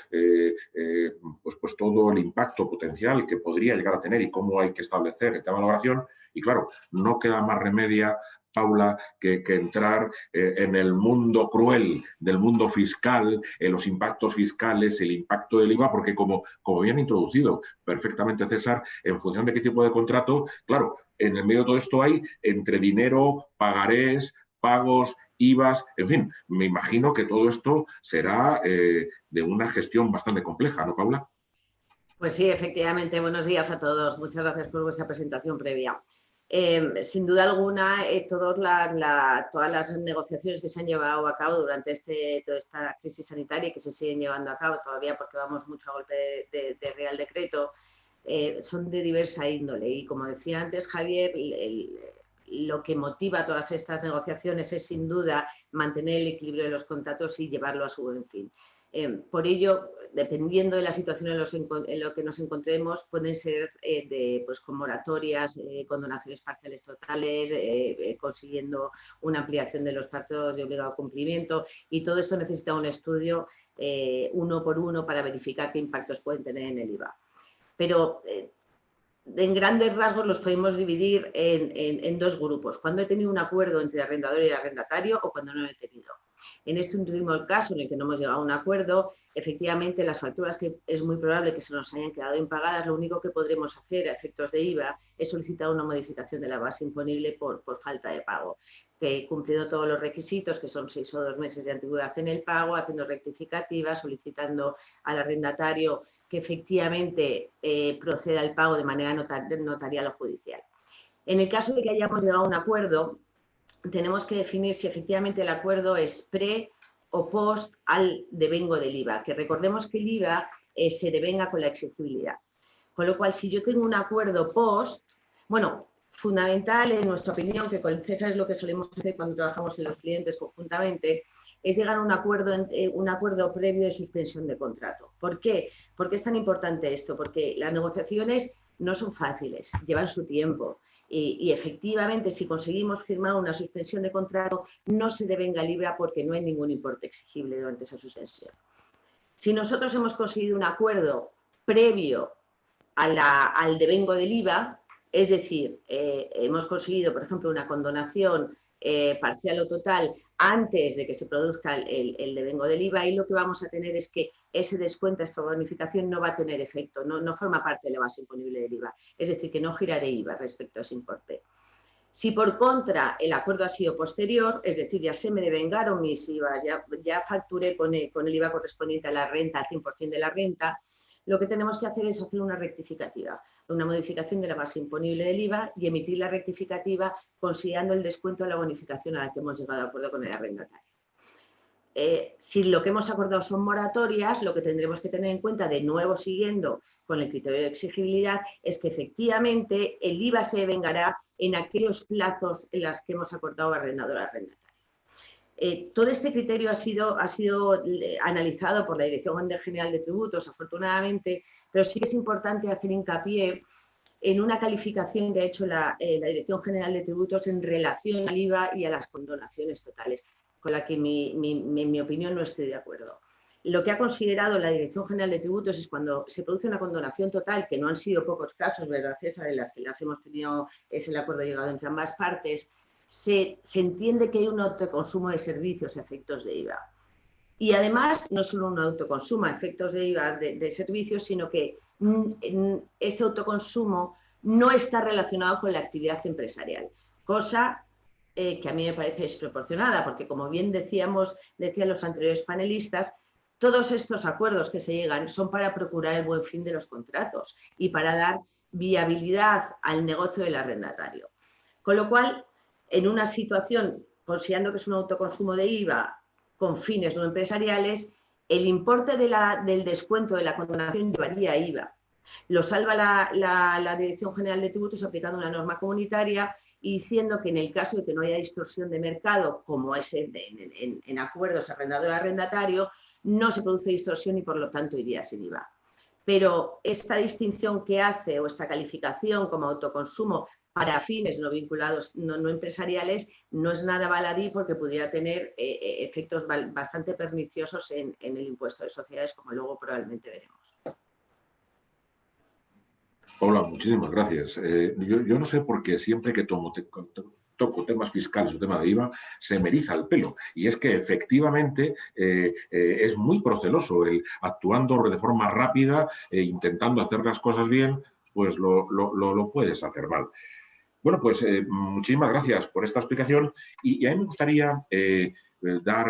pues todo el impacto potencial que podría llegar a tener y cómo hay que establecer esta valoración, y claro, no queda más remedio, Paula, que entrar en el mundo cruel del mundo fiscal, en los impactos fiscales, el impacto del IVA, porque como bien introducido perfectamente César, en función de qué tipo de contrato, claro, en el medio de todo esto hay entre dinero, pagarés, pagos, IVAs, en fin, me imagino que todo esto será de una gestión bastante compleja, ¿no, Paula? Pues sí, efectivamente. Buenos días a todos. Muchas gracias por vuestra presentación previa. Sin duda alguna, todas las negociaciones que se han llevado a cabo durante toda esta crisis sanitaria y que se siguen llevando a cabo todavía porque vamos mucho a golpe de Real Decreto, son de diversa índole. Y como decía antes Javier, lo que motiva todas estas negociaciones es sin duda mantener el equilibrio de los contratos y llevarlo a su buen fin. Por ello, dependiendo de la situación en lo que nos encontremos, pueden ser con moratorias, condonaciones parciales totales, consiguiendo una ampliación de los plazos de obligado cumplimiento, y todo esto necesita un estudio uno por uno para verificar qué impactos pueden tener en el IVA. Pero en grandes rasgos los podemos dividir en dos grupos: cuando he tenido un acuerdo entre el arrendador y el arrendatario o cuando no lo he tenido. En este último caso, en el que no hemos llegado a un acuerdo, efectivamente las facturas que es muy probable que se nos hayan quedado impagadas, lo único que podremos hacer a efectos de IVA es solicitar una modificación de la base imponible por falta de pago, que cumpliendo todos los requisitos, que son 6 o 2 meses de antigüedad en el pago, haciendo rectificativas, solicitando al arrendatario que efectivamente proceda al pago de manera notarial o judicial. En el caso de que hayamos llegado a un acuerdo, tenemos que definir si efectivamente el acuerdo es pre o post al devengo del IVA, que recordemos que el IVA se devenga con la exigibilidad. Con lo cual, si yo tengo un acuerdo post, bueno, fundamental en nuestra opinión, que con César es lo que solemos hacer cuando trabajamos en los clientes conjuntamente, es llegar a un acuerdo previo de suspensión de contrato. ¿Por qué? ¿Por qué es tan importante esto? Porque las negociaciones no son fáciles, llevan su tiempo. Y efectivamente, si conseguimos firmar una suspensión de contrato, no se devenga el IVA porque no hay ningún importe exigible durante esa suspensión. Si nosotros hemos conseguido un acuerdo previo al devengo del IVA, es decir, hemos conseguido, por ejemplo, una condonación parcial o total antes de que se produzca el devengo del IVA, y lo que vamos a tener es que ese descuento, esta bonificación no va a tener efecto, no forma parte de la base imponible del IVA, es decir, que no giraré IVA respecto a ese importe. Si por contra el acuerdo ha sido posterior, es decir, ya se me devengaron mis IVAs, ya facturé con el IVA correspondiente a la renta, al 100% de la renta, lo que tenemos que hacer es hacer una rectificativa, una modificación de la base imponible del IVA y emitir la rectificativa considerando el descuento de la bonificación a la que hemos llegado a acuerdo con el arrendatario. Si lo que hemos acordado son moratorias, lo que tendremos que tener en cuenta, de nuevo siguiendo con el criterio de exigibilidad, es que efectivamente el IVA se devengará en aquellos plazos en los que hemos acordado arrendador-arrendatario. Todo este criterio ha sido analizado por la Dirección General de Tributos, afortunadamente, pero sí que es importante hacer hincapié en una calificación que ha hecho la Dirección General de Tributos en relación al IVA y a las condonaciones totales, con la que en mi opinión no estoy de acuerdo. Lo que ha considerado la Dirección General de Tributos es cuando se produce una condonación total, que no han sido pocos casos, ¿verdad, César?, en las que las hemos tenido, es el acuerdo llegado entre ambas partes, se entiende que hay un autoconsumo de servicios a efectos de IVA. Y además, no solo un autoconsumo a efectos de IVA de servicios, sino que este autoconsumo no está relacionado con la actividad empresarial, cosa que a mí me parece desproporcionada, porque como bien decían los anteriores panelistas, todos estos acuerdos que se llegan son para procurar el buen fin de los contratos y para dar viabilidad al negocio del arrendatario. Con lo cual, en una situación, considerando que es un autoconsumo de IVA con fines no empresariales, el importe del descuento de la condonación llevaría IVA. Lo salva la Dirección General de Tributos aplicando una norma comunitaria y diciendo que en el caso de que no haya distorsión de mercado, como es en acuerdos arrendador-arrendatario, no se produce distorsión y por lo tanto iría sin IVA. Pero esta distinción que hace, o esta calificación como autoconsumo para fines no vinculados, no empresariales, no es nada baladí, porque pudiera tener efectos bastante perniciosos en el impuesto de sociedades, como luego probablemente veremos. Hola, muchísimas gracias. Yo no sé por qué siempre que toco temas fiscales o tema de IVA, se me eriza el pelo. Y es que efectivamente es muy proceloso el actuando de forma rápida intentando hacer las cosas bien, pues lo puedes hacer mal. Bueno, pues muchísimas gracias por esta explicación y a mí me gustaría dar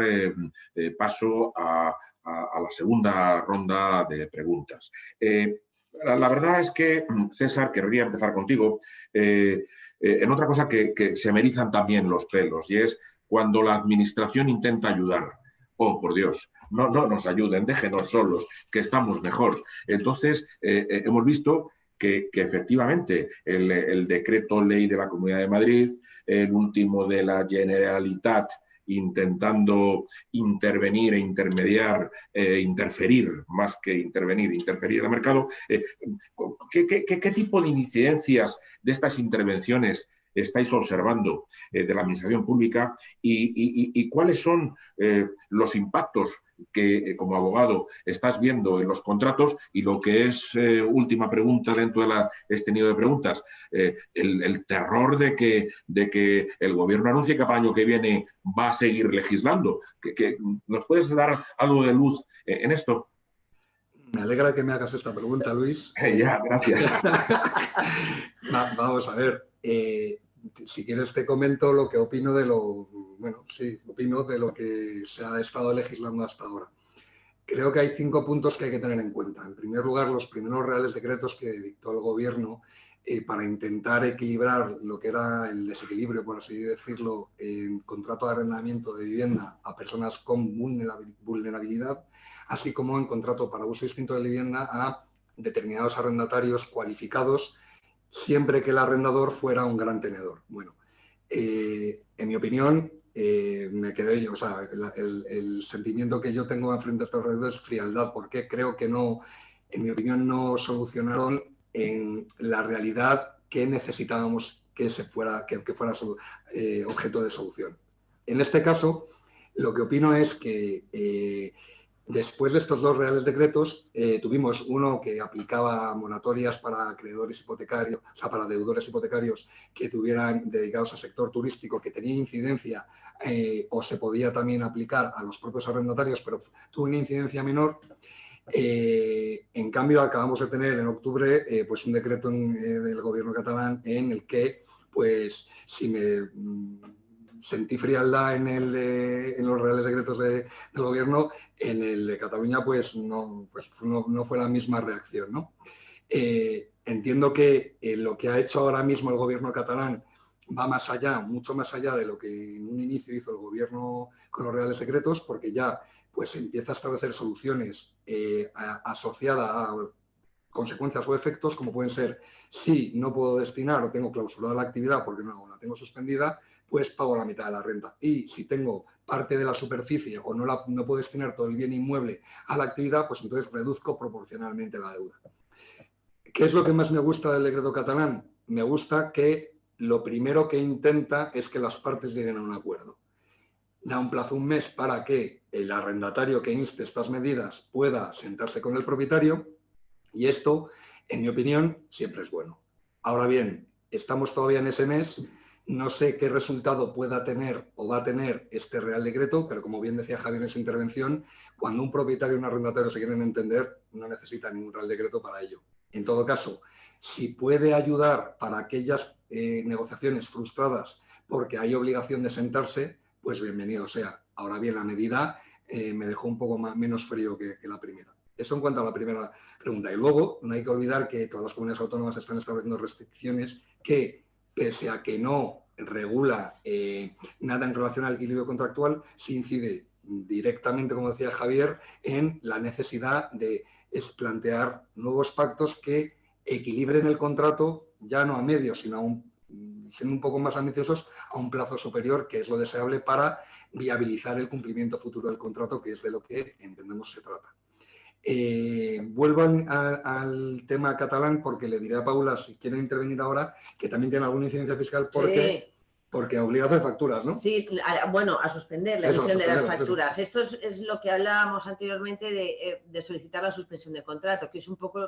paso a la segunda ronda de preguntas. La verdad es que, César, querría empezar contigo en otra cosa que se me erizan también los pelos, y es cuando la administración intenta ayudar. Oh, por Dios, no nos ayuden, déjenos solos, que estamos mejor. Entonces, hemos visto que efectivamente el decreto ley de la Comunidad de Madrid, el último de la Generalitat, intentando intervenir e intermediar, interferir más que intervenir, interferir en el mercado. ¿Qué tipo de incidencias de estas intervenciones estáis observando de la administración pública y cuáles son los impactos que como abogado estás viendo en los contratos? Y lo que es última pregunta dentro de este nido de preguntas, el terror de que el gobierno anuncie que para el año que viene va a seguir legislando. ¿Nos puedes dar algo de luz en esto? Me alegra que me hagas esta pregunta, Luis. Ya, gracias. Vamos a ver. Si quieres te comento lo que opino de opino de lo que se ha estado legislando hasta ahora. Creo que hay 5 puntos que hay que tener en cuenta. En primer lugar, los primeros reales decretos que dictó el Gobierno para intentar equilibrar lo que era el desequilibrio, por así decirlo, en contrato de arrendamiento de vivienda a personas con vulnerabilidad, así como en contrato para uso distinto de vivienda a determinados arrendatarios cualificados, siempre que el arrendador fuera un gran tenedor. Bueno, en mi opinión, me quedé yo, o sea, el sentimiento que yo tengo frente a estos redes es frialdad, porque creo que no, en mi opinión, no solucionaron en la realidad que necesitábamos que fuera objeto de solución. En este caso, lo que opino es que después de estos 2 reales decretos, tuvimos uno que aplicaba moratorias para acreedores hipotecarios, o sea, para deudores hipotecarios que tuvieran dedicados al sector turístico, que tenía incidencia o se podía también aplicar a los propios arrendatarios, pero tuvo una incidencia menor. En cambio, acabamos de tener en octubre pues un decreto del gobierno catalán en el que, pues, si me sentí frialdad en los reales decretos del gobierno, en el de Cataluña pues no fue la misma reacción, ¿no? Entiendo que lo que ha hecho ahora mismo el gobierno catalán va más allá, mucho más allá de lo que en un inicio hizo el gobierno con los reales decretos, porque ya pues empieza a establecer soluciones asociadas a consecuencias o efectos, como pueden ser, si no puedo destinar o tengo clausurada la actividad porque no la tengo suspendida, pues pago la mitad de la renta. Y si tengo parte de la superficie o no puedo destinar todo el bien inmueble a la actividad, pues entonces reduzco proporcionalmente la deuda. ¿Qué es lo que más me gusta del decreto catalán? Me gusta que lo primero que intenta es que las partes lleguen a un acuerdo. Da un plazo, un mes, para que el arrendatario que inste estas medidas pueda sentarse con el propietario, y esto, en mi opinión, siempre es bueno. Ahora bien, estamos todavía en ese mes, no sé qué resultado pueda tener o va a tener este Real Decreto, pero como bien decía Javier en su intervención, cuando un propietario y un arrendatario se quieren entender, no necesita ningún Real Decreto para ello. En todo caso, si puede ayudar para aquellas negociaciones frustradas porque hay obligación de sentarse, pues bienvenido sea. Ahora bien, la medida me dejó un poco menos frío que la primera. Eso en cuanto a la primera pregunta. Y luego, no hay que olvidar que todas las comunidades autónomas están estableciendo restricciones que, pese a que no regula nada en relación al equilibrio contractual, sí incide directamente, como decía Javier, en la necesidad de plantear nuevos pactos que equilibren el contrato, ya no a medio, sino siendo un poco más ambiciosos, a un plazo superior, que es lo deseable para viabilizar el cumplimiento futuro del contrato, que es de lo que entendemos se trata. Vuelvo al tema catalán, porque le diré a Paula, si quiere intervenir ahora, que también tiene alguna incidencia fiscal porque obliga a hacer facturas, ¿no? Sí, bueno, a suspender la emisión de las facturas. Esto es lo que hablábamos anteriormente de solicitar la suspensión de contrato, que es un poco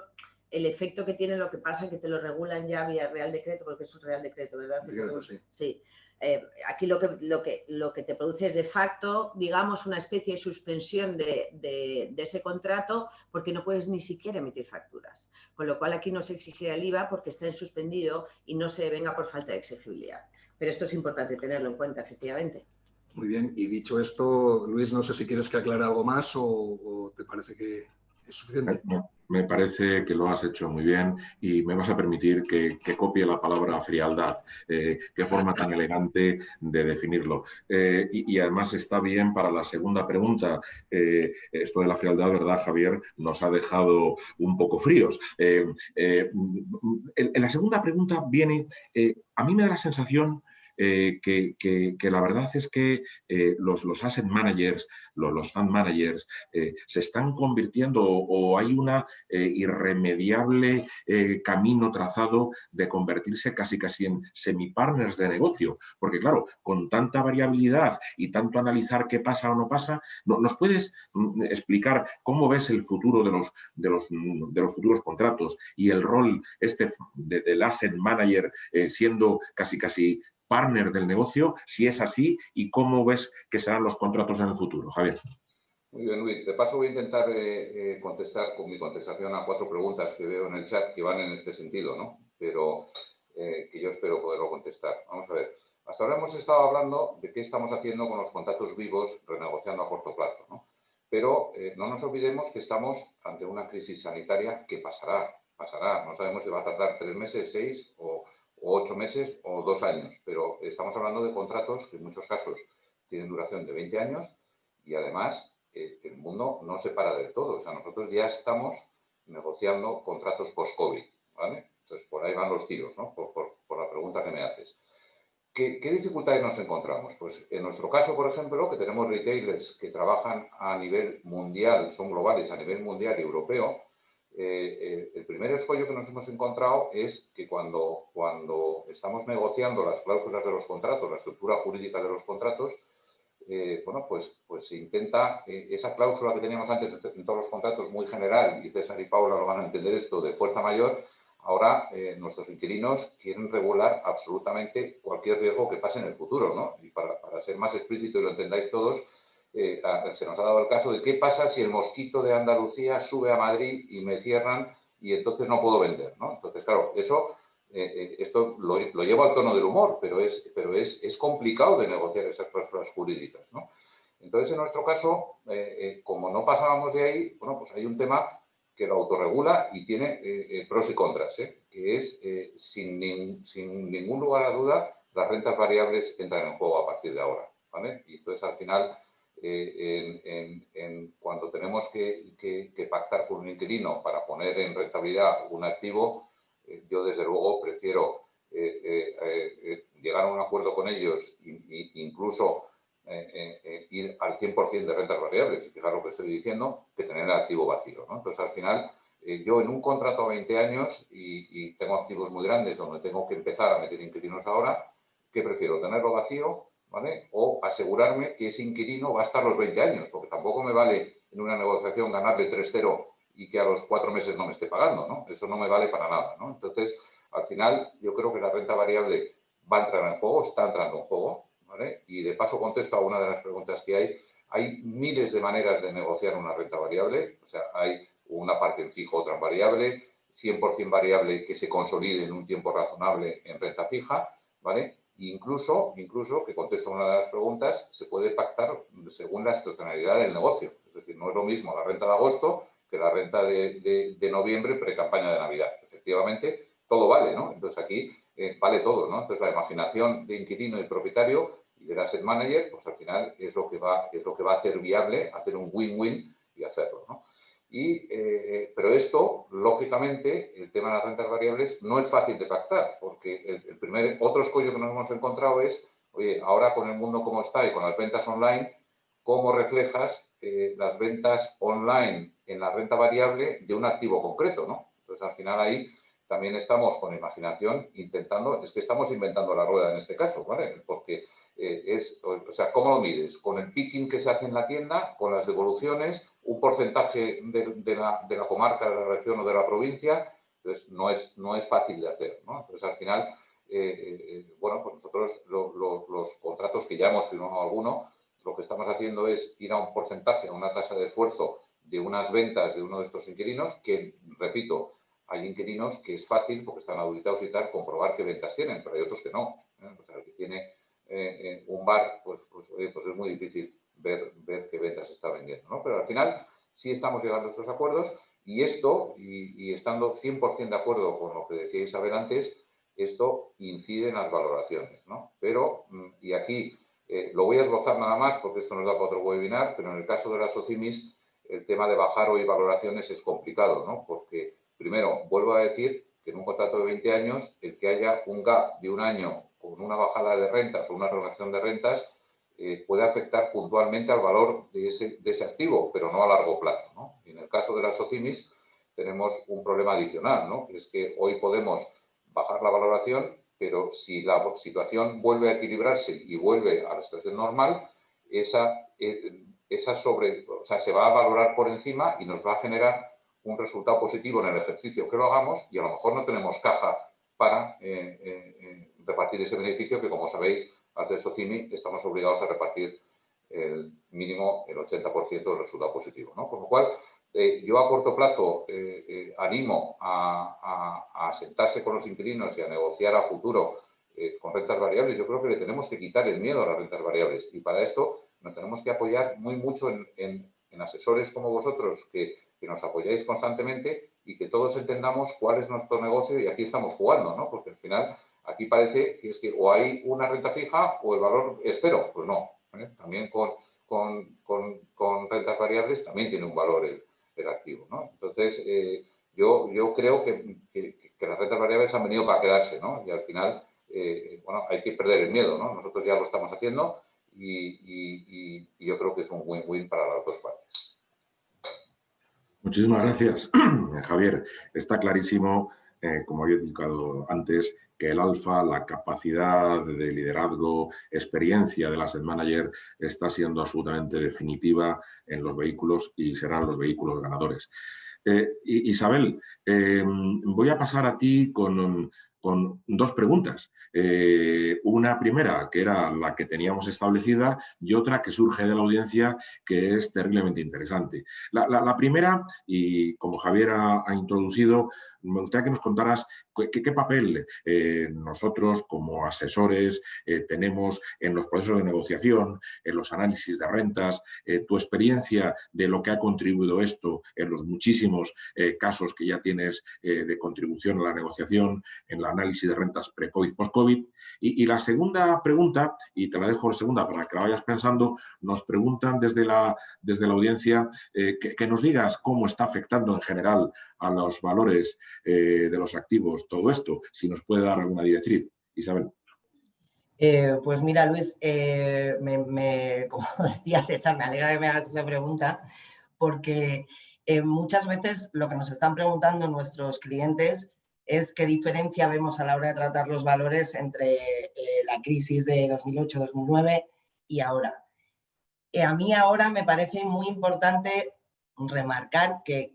el efecto que tiene. Lo que pasa que te lo regulan ya vía Real Decreto, porque es un Real Decreto, ¿verdad? Decreto, sí. Sí. Aquí lo que te produce es de facto, digamos, una especie de suspensión de ese contrato, porque no puedes ni siquiera emitir facturas. Con lo cual aquí no se exigirá el IVA porque está en suspendido y no se devenga por falta de exigibilidad. Pero esto es importante tenerlo en cuenta, efectivamente. Muy bien. Y dicho esto, Luis, no sé si quieres que aclare algo más o te parece que es suficiente. Me parece que lo has hecho muy bien y me vas a permitir que copie la palabra frialdad. Qué forma tan elegante de definirlo. Y además está bien para la segunda pregunta. Esto de la frialdad, ¿verdad, Javier? Nos ha dejado un poco fríos. En la segunda pregunta viene, a mí me da la sensación que la verdad es que los asset managers, los fund managers, se están convirtiendo o hay una irremediable camino trazado de convertirse casi en semi-partners de negocio. Porque claro, con tanta variabilidad y tanto analizar qué pasa o no pasa, ¿nos puedes explicar cómo ves el futuro de los futuros contratos y el rol del asset manager siendo casi partner del negocio, si es así, y cómo ves que serán los contratos en el futuro? Javier. Muy bien, Luis. De paso voy a intentar contestar con mi contestación a 4 preguntas que veo en el chat que van en este sentido, ¿no? Pero que yo espero poderlo contestar. Vamos a ver. Hasta ahora hemos estado hablando de qué estamos haciendo con los contratos vivos renegociando a corto plazo, ¿no? Pero no nos olvidemos que estamos ante una crisis sanitaria que pasará. No sabemos si va a tardar 3 meses, 6 o 8 meses o 2 años, pero estamos hablando de contratos que en muchos casos tienen duración de 20 años y además el mundo no se para del todo. O sea, nosotros ya estamos negociando contratos post-COVID, ¿vale? Entonces, por ahí van los tiros, ¿no? Por la pregunta que me haces. ¿Qué dificultades nos encontramos? Pues en nuestro caso, por ejemplo, que tenemos retailers que trabajan a nivel mundial, son globales a nivel mundial y europeo, el primer escollo que nos hemos encontrado es que cuando estamos negociando las cláusulas de los contratos, la estructura jurídica de los contratos, bueno, pues se intenta esa cláusula que teníamos antes en todos los contratos muy general, y César y Paula lo van a entender esto, de fuerza mayor. Ahora nuestros inquilinos quieren regular absolutamente cualquier riesgo que pase en el futuro, ¿no? Y para ser más explícito y lo entendáis todos, se nos ha dado el caso de qué pasa si el mosquito de Andalucía sube a Madrid y me cierran y entonces no puedo vender, ¿no? Entonces, claro, eso, esto lo llevo al tono del humor, pero es complicado de negociar esas cláusulas jurídicas, ¿no? Entonces, en nuestro caso, como no pasábamos de ahí, bueno, pues hay un tema que lo autorregula y tiene pros y contras, que es, sin ningún lugar a duda, las rentas variables entran en juego a partir de ahora, ¿vale? Y entonces, al final, cuando tenemos que pactar con un inquilino para poner en rentabilidad un activo, yo, desde luego, prefiero llegar a un acuerdo con ellos e incluso ir al 100% de rentas variables, y fijar lo que estoy diciendo, que tener el activo vacío, ¿no? Entonces, al final, yo en un contrato a 20 años y tengo activos muy grandes donde tengo que empezar a meter inquilinos ahora, ¿qué prefiero? ¿Tenerlo vacío, ¿vale? O asegurarme que ese inquilino va a estar los 20 años, porque tampoco me vale en una negociación ganarle 3-0 y que a los 4 meses no me esté pagando, ¿no? Eso no me vale para nada, ¿no? Entonces, al final, yo creo que la renta variable va a entrar en juego, está entrando en juego, ¿vale? Y de paso contesto a una de las preguntas que hay. Hay miles de maneras de negociar una renta variable, o sea, hay una parte en fijo, otra en variable, 100% variable que se consolide en un tiempo razonable en renta fija, ¿vale? Incluso, que contesto a una de las preguntas, se puede pactar según la estacionalidad del negocio. Es decir, no es lo mismo la renta de agosto que la renta de noviembre pre-campaña de Navidad. Efectivamente, todo vale, ¿no? Entonces aquí vale todo, ¿no? Entonces la imaginación de inquilino y propietario y del asset manager, pues al final es lo que va a hacer viable, hacer un win-win y hacerlo, ¿no? Pero esto, lógicamente, el tema de las rentas variables no es fácil de pactar, porque el primer otro escollo que nos hemos encontrado es, oye, ahora con el mundo como está y con las ventas online, ¿cómo reflejas las ventas online en la renta variable de un activo concreto, ¿no? Entonces, al final ahí también estamos con imaginación intentando, es que estamos inventando la rueda en este caso, ¿vale? Porque o sea, ¿cómo lo mides? Con el picking que se hace en la tienda, con las devoluciones, un porcentaje de la comarca, de la región o de la provincia, entonces no es fácil de hacer, ¿no? Entonces, al final, bueno, pues nosotros los contratos que ya hemos firmado alguno, lo que estamos haciendo es ir a un porcentaje, a una tasa de esfuerzo de unas ventas de uno de estos inquilinos, que, repito, hay inquilinos que es fácil, porque están auditados y tal, comprobar qué ventas tienen, pero hay otros que no. O sea, el que tiene un bar, pues es muy difícil ver qué ventas está vendiendo, ¿no? Pero al final sí estamos llegando a estos acuerdos y esto, y estando 100% de acuerdo con lo que decía Isabel antes, esto incide en las valoraciones, ¿no? Pero, y aquí lo voy a esbozar nada más porque esto nos da para otro webinar, pero en el caso de las OCIMIs, el tema de bajar hoy valoraciones es complicado, ¿no? Porque, primero, vuelvo a decir que en un contrato de 20 años, el que haya un gap de un año con con una bajada de rentas o una relación de rentas puede afectar puntualmente al valor de ese activo, pero no a largo plazo, ¿no? Y en el caso de las SOCIMIs tenemos un problema adicional, ¿no? Que es que hoy podemos bajar la valoración, pero si la situación vuelve a equilibrarse y vuelve a la situación normal, se va a valorar por encima y nos va a generar un resultado positivo en el ejercicio que lo hagamos y a lo mejor no tenemos caja para repartir ese beneficio que, como sabéis, al ser SOCIMI estamos obligados a repartir el mínimo el 80% del resultado positivo, ¿no? Con lo cual, yo a corto plazo animo a sentarse con los inquilinos y a negociar a futuro con rentas variables. Yo creo que le tenemos que quitar el miedo a las rentas variables y para esto nos tenemos que apoyar muy mucho en asesores como vosotros que nos apoyáis constantemente y que todos entendamos cuál es nuestro negocio y aquí estamos jugando, ¿no? Porque al final aquí parece que es que o hay una renta fija o el valor es cero. Pues no, ¿eh? También con rentas variables también tiene un valor el activo, ¿no? Entonces, yo creo que las rentas variables han venido para quedarse, ¿no? Y al final, bueno, hay que perder el miedo, ¿no? Nosotros ya lo estamos haciendo y yo creo que es un win-win para las dos partes. Muchísimas gracias, Javier. Está clarísimo, como había indicado antes, que el alfa, la capacidad de liderazgo, experiencia del asset manager está siendo absolutamente definitiva en los vehículos y serán los vehículos ganadores. Isabel, voy a pasar a ti con dos preguntas. Una primera, que era la que teníamos establecida, y otra que surge de la audiencia, que es terriblemente interesante. La primera, y como Javier ha introducido, me gustaría que nos contaras qué papel nosotros como asesores tenemos en los procesos de negociación, en los análisis de rentas, tu experiencia de lo que ha contribuido esto en los muchísimos casos que ya tienes de contribución a la negociación, en el análisis de rentas pre-COVID, post-COVID. Y la segunda pregunta, y te la dejo segunda para que la vayas pensando, nos preguntan desde la audiencia que nos digas cómo está afectando en general a los valores de los activos todo esto, si nos puede dar alguna directriz. Isabel. Pues mira, Luis, como decía César, me alegra que me hagas esa pregunta, porque muchas veces lo que nos están preguntando nuestros clientes es qué diferencia vemos a la hora de tratar los valores entre la crisis de 2008-2009 y ahora. A mí ahora me parece muy importante remarcar que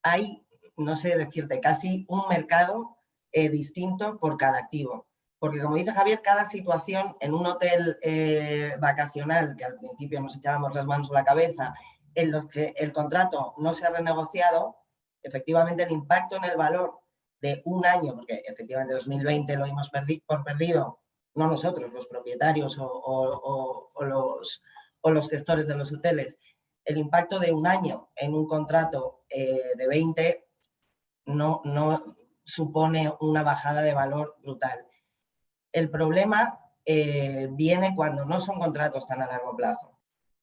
hay, no sé decirte, casi un mercado distinto por cada activo. Porque como dice Javier, cada situación en un hotel vacacional, que al principio nos echábamos las manos a la cabeza, en los que el contrato no se ha renegociado, efectivamente el impacto en el valor de un año, porque efectivamente 2020 lo hemos perdido, no nosotros, los propietarios o los gestores de los hoteles, el impacto de un año en un contrato de 20 no supone una bajada de valor brutal. El problema viene cuando no son contratos tan a largo plazo.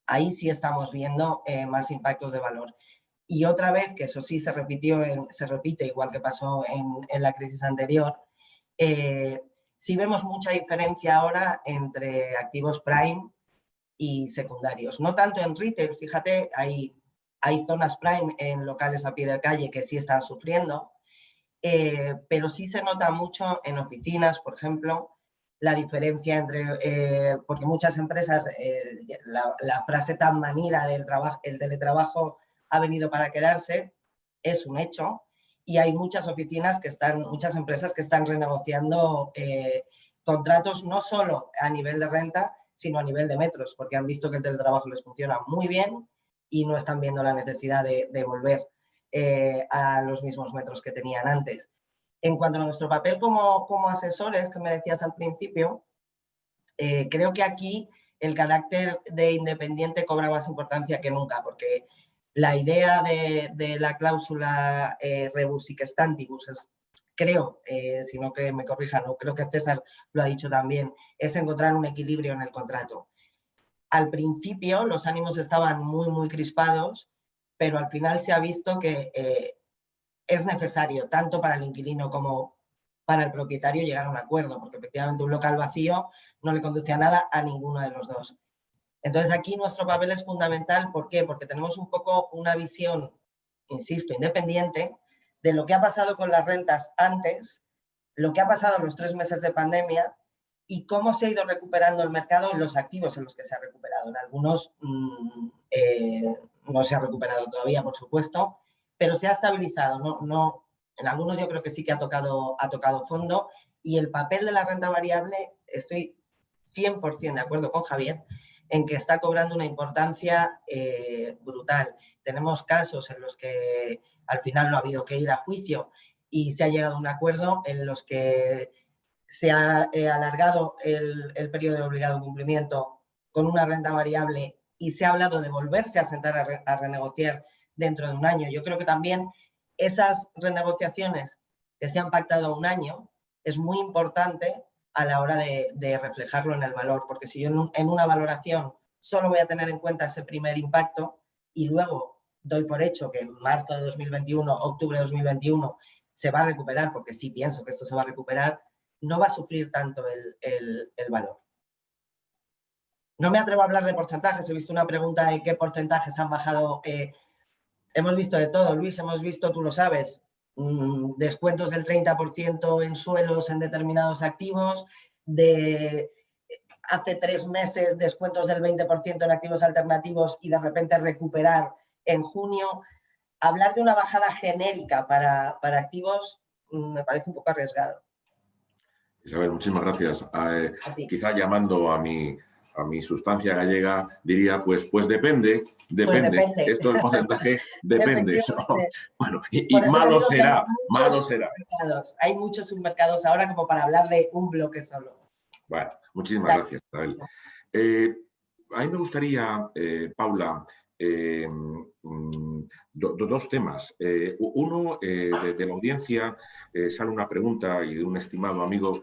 Ahí sí estamos viendo más impactos de valor. Y otra vez, que eso sí se repite igual que pasó en la crisis anterior, sí vemos mucha diferencia ahora entre activos prime y secundarios. No tanto en retail, fíjate, hay zonas prime en locales a pie de calle que sí están sufriendo, pero sí se nota mucho en oficinas, por ejemplo, la diferencia entre, porque muchas empresas, la frase tan manida del el teletrabajo ha venido para quedarse, es un hecho, y hay muchas oficinas muchas empresas que están renegociando contratos no solo a nivel de renta, sino a nivel de metros, porque han visto que el teletrabajo les funciona muy bien y no están viendo la necesidad de volver a los mismos metros que tenían antes. En cuanto a nuestro papel como asesores, que me decías al principio, creo que aquí el carácter de independiente cobra más importancia que nunca, porque la idea de la cláusula rebus sic stantibus es, creo, si no que me corrijan, no, creo que César lo ha dicho también, es encontrar un equilibrio en el contrato. Al principio los ánimos estaban muy, muy crispados, pero al final se ha visto que es necesario, tanto para el inquilino como para el propietario llegar a un acuerdo, porque efectivamente un local vacío no le conduce a nada a ninguno de los dos. Entonces aquí nuestro papel es fundamental. ¿Por qué? Porque tenemos un poco una visión, insisto, independiente de lo que ha pasado con las rentas antes, lo que ha pasado en los 3 meses de pandemia y cómo se ha ido recuperando el mercado en los activos en los que se ha recuperado. En algunos no se ha recuperado todavía, por supuesto, pero se ha estabilizado. En algunos yo creo que sí que ha tocado fondo, y el papel de la renta variable, estoy 100% de acuerdo con Javier, en que está cobrando una importancia brutal. Tenemos casos en los que al final no ha habido que ir a juicio y se ha llegado a un acuerdo en los que se ha alargado el periodo de obligado cumplimiento con una renta variable y se ha hablado de volverse a sentar a renegociar dentro de un año. Yo creo que también esas renegociaciones que se han pactado un año es muy importante a la hora de reflejarlo en el valor, porque si yo en una valoración solo voy a tener en cuenta ese primer impacto y luego doy por hecho que en marzo de 2021, octubre de 2021 se va a recuperar, porque sí pienso que esto se va a recuperar, no va a sufrir tanto el valor. No me atrevo a hablar de porcentajes. He visto una pregunta de qué porcentajes han bajado. Hemos visto de todo, Luis, hemos visto, tú lo sabes, descuentos del 30% en suelos en determinados activos, hace 3 meses descuentos del 20% en activos alternativos y de repente recuperar en junio. Hablar de una bajada genérica para activos me parece un poco arriesgado. Isabel, muchísimas gracias. Quizá llamando a mi sustancia gallega, diría, pues depende. Pues depende. Esto del porcentaje depende. Bueno, y malo será. Hay muchos submercados ahora como para hablar de un bloque solo. Bueno, muchísimas gracias, Isabel. A mí me gustaría, Paula, dos temas. Uno, de la audiencia sale una pregunta y de un estimado amigo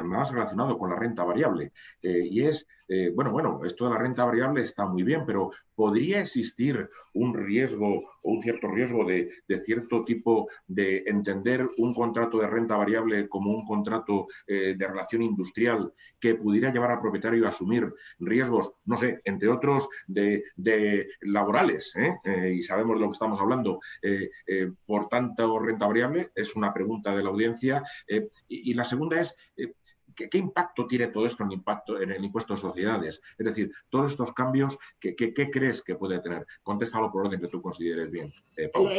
más relacionado con la renta variable. Y es, bueno, esto de la renta variable está muy bien, pero ¿podría existir un riesgo o un cierto riesgo de cierto tipo de entender un contrato de renta variable como un contrato de relación industrial que pudiera llevar al propietario a asumir riesgos, no sé, entre otros de laborales, y sabemos de lo que estamos hablando, por tanto renta variable? Es una pregunta de la audiencia. Y la segunda es, ¿qué impacto tiene todo esto en el impuesto de sociedades? Es decir, todos estos cambios, ¿qué crees que puede tener? Contéstalo por orden que tú consideres bien, Paula.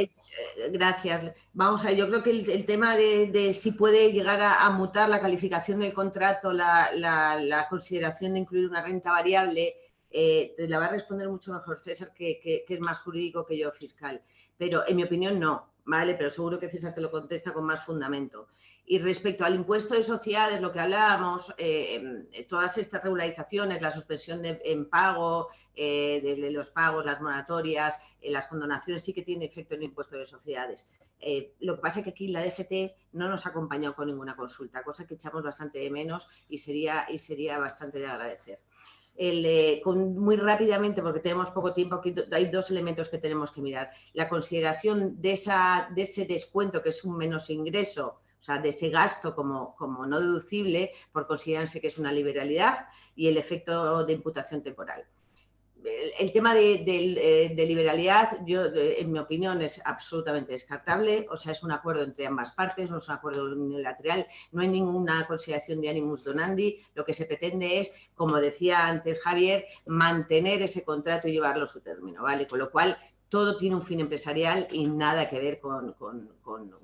Gracias. Vamos a ver, yo creo que el tema de si puede llegar a mutar la calificación del contrato, la consideración de incluir una renta variable, la va a responder mucho mejor César, que es más jurídico que yo fiscal. Pero en mi opinión no, ¿vale? Pero seguro que César te lo contesta con más fundamento. Y respecto al impuesto de sociedades, lo que hablábamos, todas estas regularizaciones, la suspensión en pago, de los pagos, las moratorias, las condonaciones, sí que tiene efecto en el impuesto de sociedades. Lo que pasa es que aquí la DGT no nos ha acompañado con ninguna consulta, cosa que echamos bastante de menos y sería bastante de agradecer. Muy rápidamente, porque tenemos poco tiempo, aquí hay 2 elementos que tenemos que mirar. La consideración de ese descuento, que es un menos ingreso, o sea, de ese gasto como no deducible, por considerarse que es una liberalidad, y el efecto de imputación temporal. El tema de liberalidad, en mi opinión, es absolutamente descartable. O sea, es un acuerdo entre ambas partes, no es un acuerdo unilateral, no hay ninguna consideración de animus donandi. Lo que se pretende es, como decía antes Javier, mantener ese contrato y llevarlo a su término, ¿vale? Con lo cual, todo tiene un fin empresarial y nada que ver con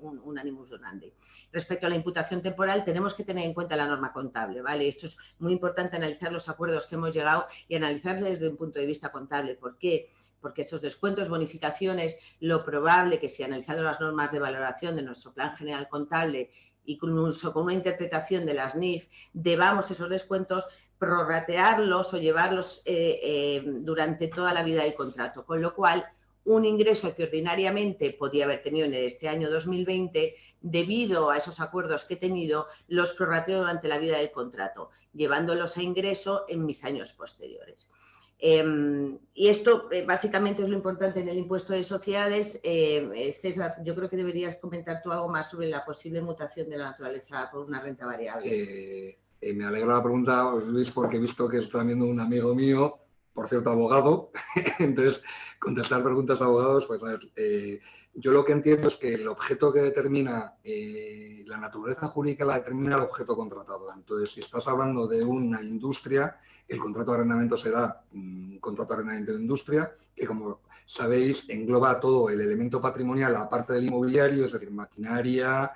un animus donandi. Respecto a la imputación temporal, tenemos que tener en cuenta la norma contable, ¿vale? Esto es muy importante, analizar los acuerdos que hemos llegado y analizarlos desde un punto de vista contable. ¿Por qué? Porque esos descuentos, bonificaciones, lo probable que si analizando las normas de valoración de nuestro plan general contable y con una interpretación de las NIF, debamos esos descuentos prorratearlos o llevarlos durante toda la vida del contrato, con lo cual un ingreso que ordinariamente podía haber tenido en este año 2020, debido a esos acuerdos que he tenido, los prorrateo durante la vida del contrato, llevándolos a ingreso en mis años posteriores. Y esto básicamente es lo importante en el impuesto de sociedades. César, yo creo que deberías comentar tú algo más sobre la posible mutación de la naturaleza por una renta variable. Me alegra la pregunta, Luis, porque he visto que está viendo un amigo mío, por cierto, abogado. Entonces, contestar preguntas a abogados, pues a ver, yo lo que entiendo es que el objeto que determina la naturaleza jurídica la determina el objeto contratado. Entonces, si estás hablando de una industria, el contrato de arrendamiento será un contrato de arrendamiento de industria, que como sabéis engloba todo el elemento patrimonial, aparte del inmobiliario, es decir, maquinaria,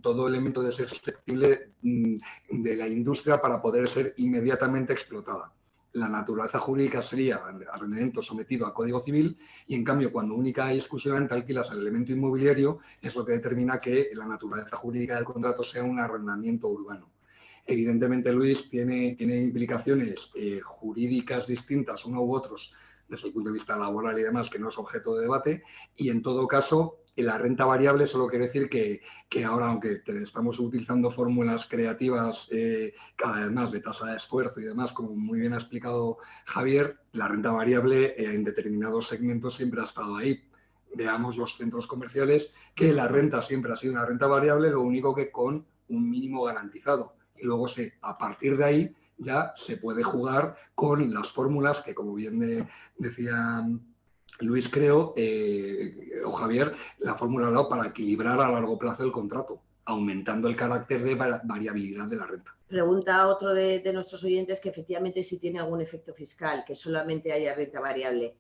todo elemento de ser susceptible de la industria para poder ser inmediatamente explotada. La naturaleza jurídica sería arrendamiento sometido a Código Civil y, en cambio, cuando única y exclusivamente alquilas el elemento inmobiliario, es lo que determina que la naturaleza jurídica del contrato sea un arrendamiento urbano. Evidentemente, Luis, tiene implicaciones jurídicas distintas, uno u otros, desde el punto de vista laboral y demás, que no es objeto de debate, y en todo caso, la renta variable solo quiere decir que ahora, aunque estamos utilizando fórmulas creativas cada vez más de tasa de esfuerzo y demás, como muy bien ha explicado Javier, la renta variable en determinados segmentos siempre ha estado ahí. Veamos los centros comerciales, que la renta siempre ha sido una renta variable, lo único que con un mínimo garantizado. Y luego, a partir de ahí, ya se puede jugar con las fórmulas que, como bien decía Luis, creo, o Javier, la fórmula dado para equilibrar a largo plazo el contrato, aumentando el carácter de variabilidad de la renta. Pregunta a otro de nuestros oyentes que efectivamente si tiene algún efecto fiscal, que solamente haya renta variable.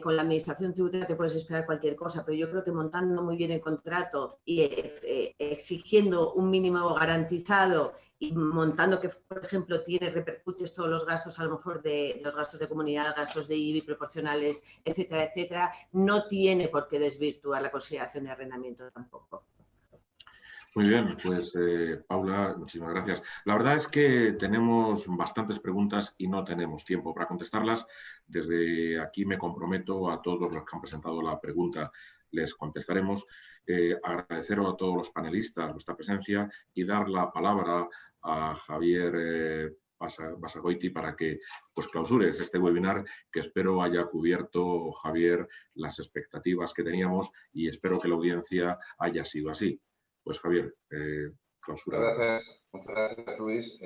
Con la administración tributaria te puedes esperar cualquier cosa, pero yo creo que montando muy bien el contrato y exigiendo un mínimo garantizado y montando que, por ejemplo, repercutes todos los gastos, a lo mejor de los gastos de comunidad, gastos de IBI proporcionales, etcétera, etcétera, no tiene por qué desvirtuar la consideración de arrendamiento tampoco. Muy bien, pues Paula, muchísimas gracias. La verdad es que tenemos bastantes preguntas y no tenemos tiempo para contestarlas. Desde aquí me comprometo a todos los que han presentado la pregunta, les contestaremos. Agradecer a todos los panelistas vuestra presencia y dar la palabra a Javier Basagoiti para que pues, clausures este webinar, que espero haya cubierto, Javier, las expectativas que teníamos y espero que la audiencia haya sido así. Pues Javier, clausura. Muchas gracias, Luis.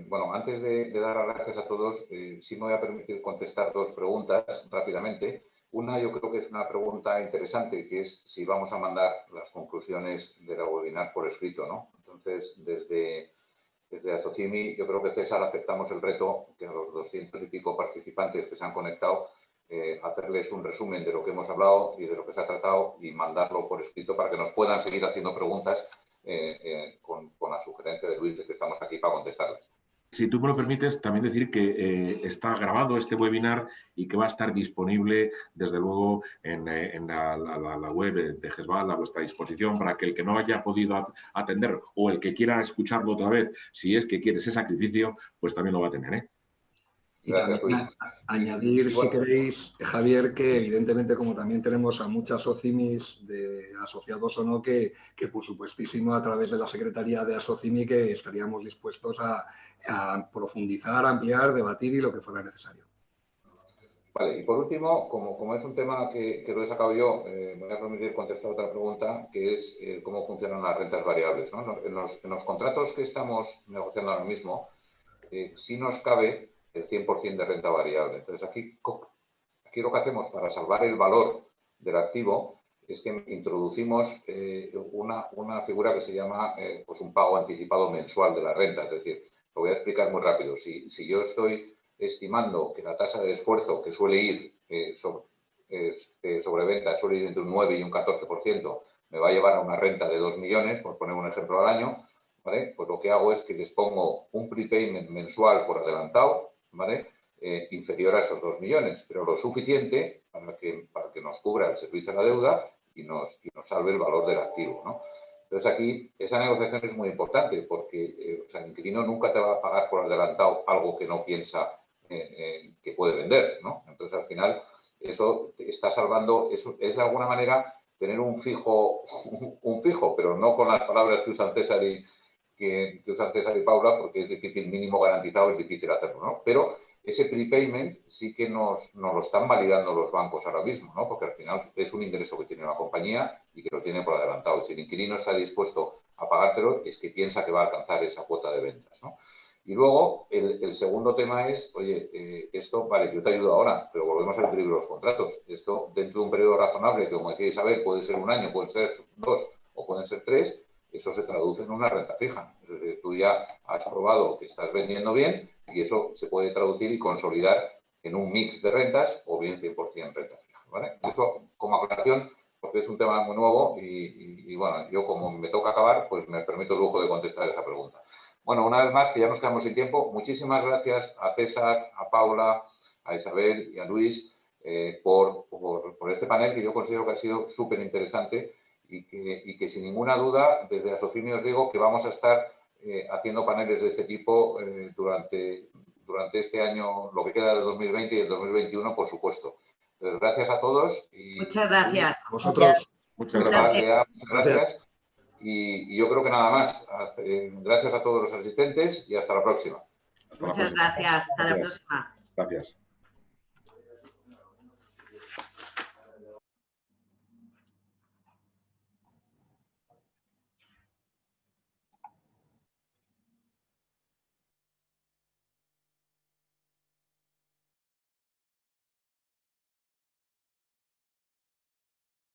Bueno, antes de dar las gracias a todos, sí me voy a permitir contestar dos preguntas rápidamente. Una, yo creo que es una pregunta interesante, que es si vamos a mandar las conclusiones de la webinar por escrito, ¿no? Entonces, desde Asocimi, yo creo que César aceptamos el reto que a los 200 y pico participantes que se han conectado, hacerles un resumen de lo que hemos hablado y de lo que se ha tratado y mandarlo por escrito para que nos puedan seguir haciendo preguntas con la sugerencia de Luis de que estamos aquí para contestarles. Si tú me lo permites, también decir que está grabado este webinar y que va a estar disponible, desde luego, en la web de GESVAL a vuestra disposición para que el que no haya podido atender o el que quiera escucharlo otra vez, si es que quiere ese sacrificio, pues también lo va a tener, ¿eh? Y también añadir, si queréis, Javier, que evidentemente, como también tenemos a muchas OCIMIs, de asociados o no, que por supuestísimo a través de la Secretaría de Asocimi que estaríamos dispuestos a profundizar, ampliar, debatir y lo que fuera necesario. Vale, y por último, como es un tema que lo he sacado yo, me voy a permitir contestar otra pregunta, que es cómo funcionan las rentas variables, ¿no? En los contratos que estamos negociando ahora mismo, sí nos cabe el 100% de renta variable. Entonces, aquí lo que hacemos para salvar el valor del activo es que introducimos una figura que se llama pues un pago anticipado mensual de la renta. Es decir, lo voy a explicar muy rápido. Si yo estoy estimando que la tasa de esfuerzo que suele ir sobre venta suele ir entre un 9 y un 14%, me va a llevar a una renta de 2 millones, por poner un ejemplo al año, ¿vale? Pues lo que hago es que les pongo un prepayment mensual por adelantado, ¿vale? Inferior a esos 2 millones, pero lo suficiente para que nos cubra el servicio de la deuda y nos salve el valor del activo, ¿no? Entonces aquí esa negociación es muy importante porque o sea, el inquilino nunca te va a pagar por adelantado algo que no piensa que puede vender, ¿no? Entonces al final eso te está salvando, eso es de alguna manera tener un fijo, pero no con las palabras que usan César y Paula, porque es difícil, mínimo garantizado, es difícil hacerlo, ¿no? Pero ese prepayment sí que nos lo están validando los bancos ahora mismo, ¿no? Porque al final es un ingreso que tiene la compañía y que lo tiene por adelantado. Si el inquilino está dispuesto a pagártelo, es que piensa que va a alcanzar esa cuota de ventas, ¿no? Y luego, el segundo tema es, oye, esto, vale, yo te ayudo ahora, pero volvemos al equilibrio de los contratos. Esto, dentro de un periodo razonable, que como decía Isabel, puede ser 1 año, pueden ser 2 o pueden ser 3, eso se traduce en una renta fija. Es decir, tú ya has probado que estás vendiendo bien y eso se puede traducir y consolidar en un mix de rentas o bien 100% renta fija, ¿vale? Esto como aclaración, porque es un tema muy nuevo y bueno, yo como me toca acabar, pues me permito el lujo de contestar esa pregunta. Bueno, una vez más, que ya nos quedamos sin tiempo, muchísimas gracias a César, a Paula, a Isabel y a Luis por este panel que yo considero que ha sido súper interesante y que sin ninguna duda, desde Asofimi os digo que vamos a estar haciendo paneles de este tipo durante este año, lo que queda del 2020 y el 2021, por supuesto. Entonces, gracias a todos. Muchas gracias. A vosotros. Muchas gracias. Muchas gracias. Y yo creo que nada más. Gracias a todos los asistentes y hasta la próxima. Muchas gracias. Hasta la próxima. Gracias.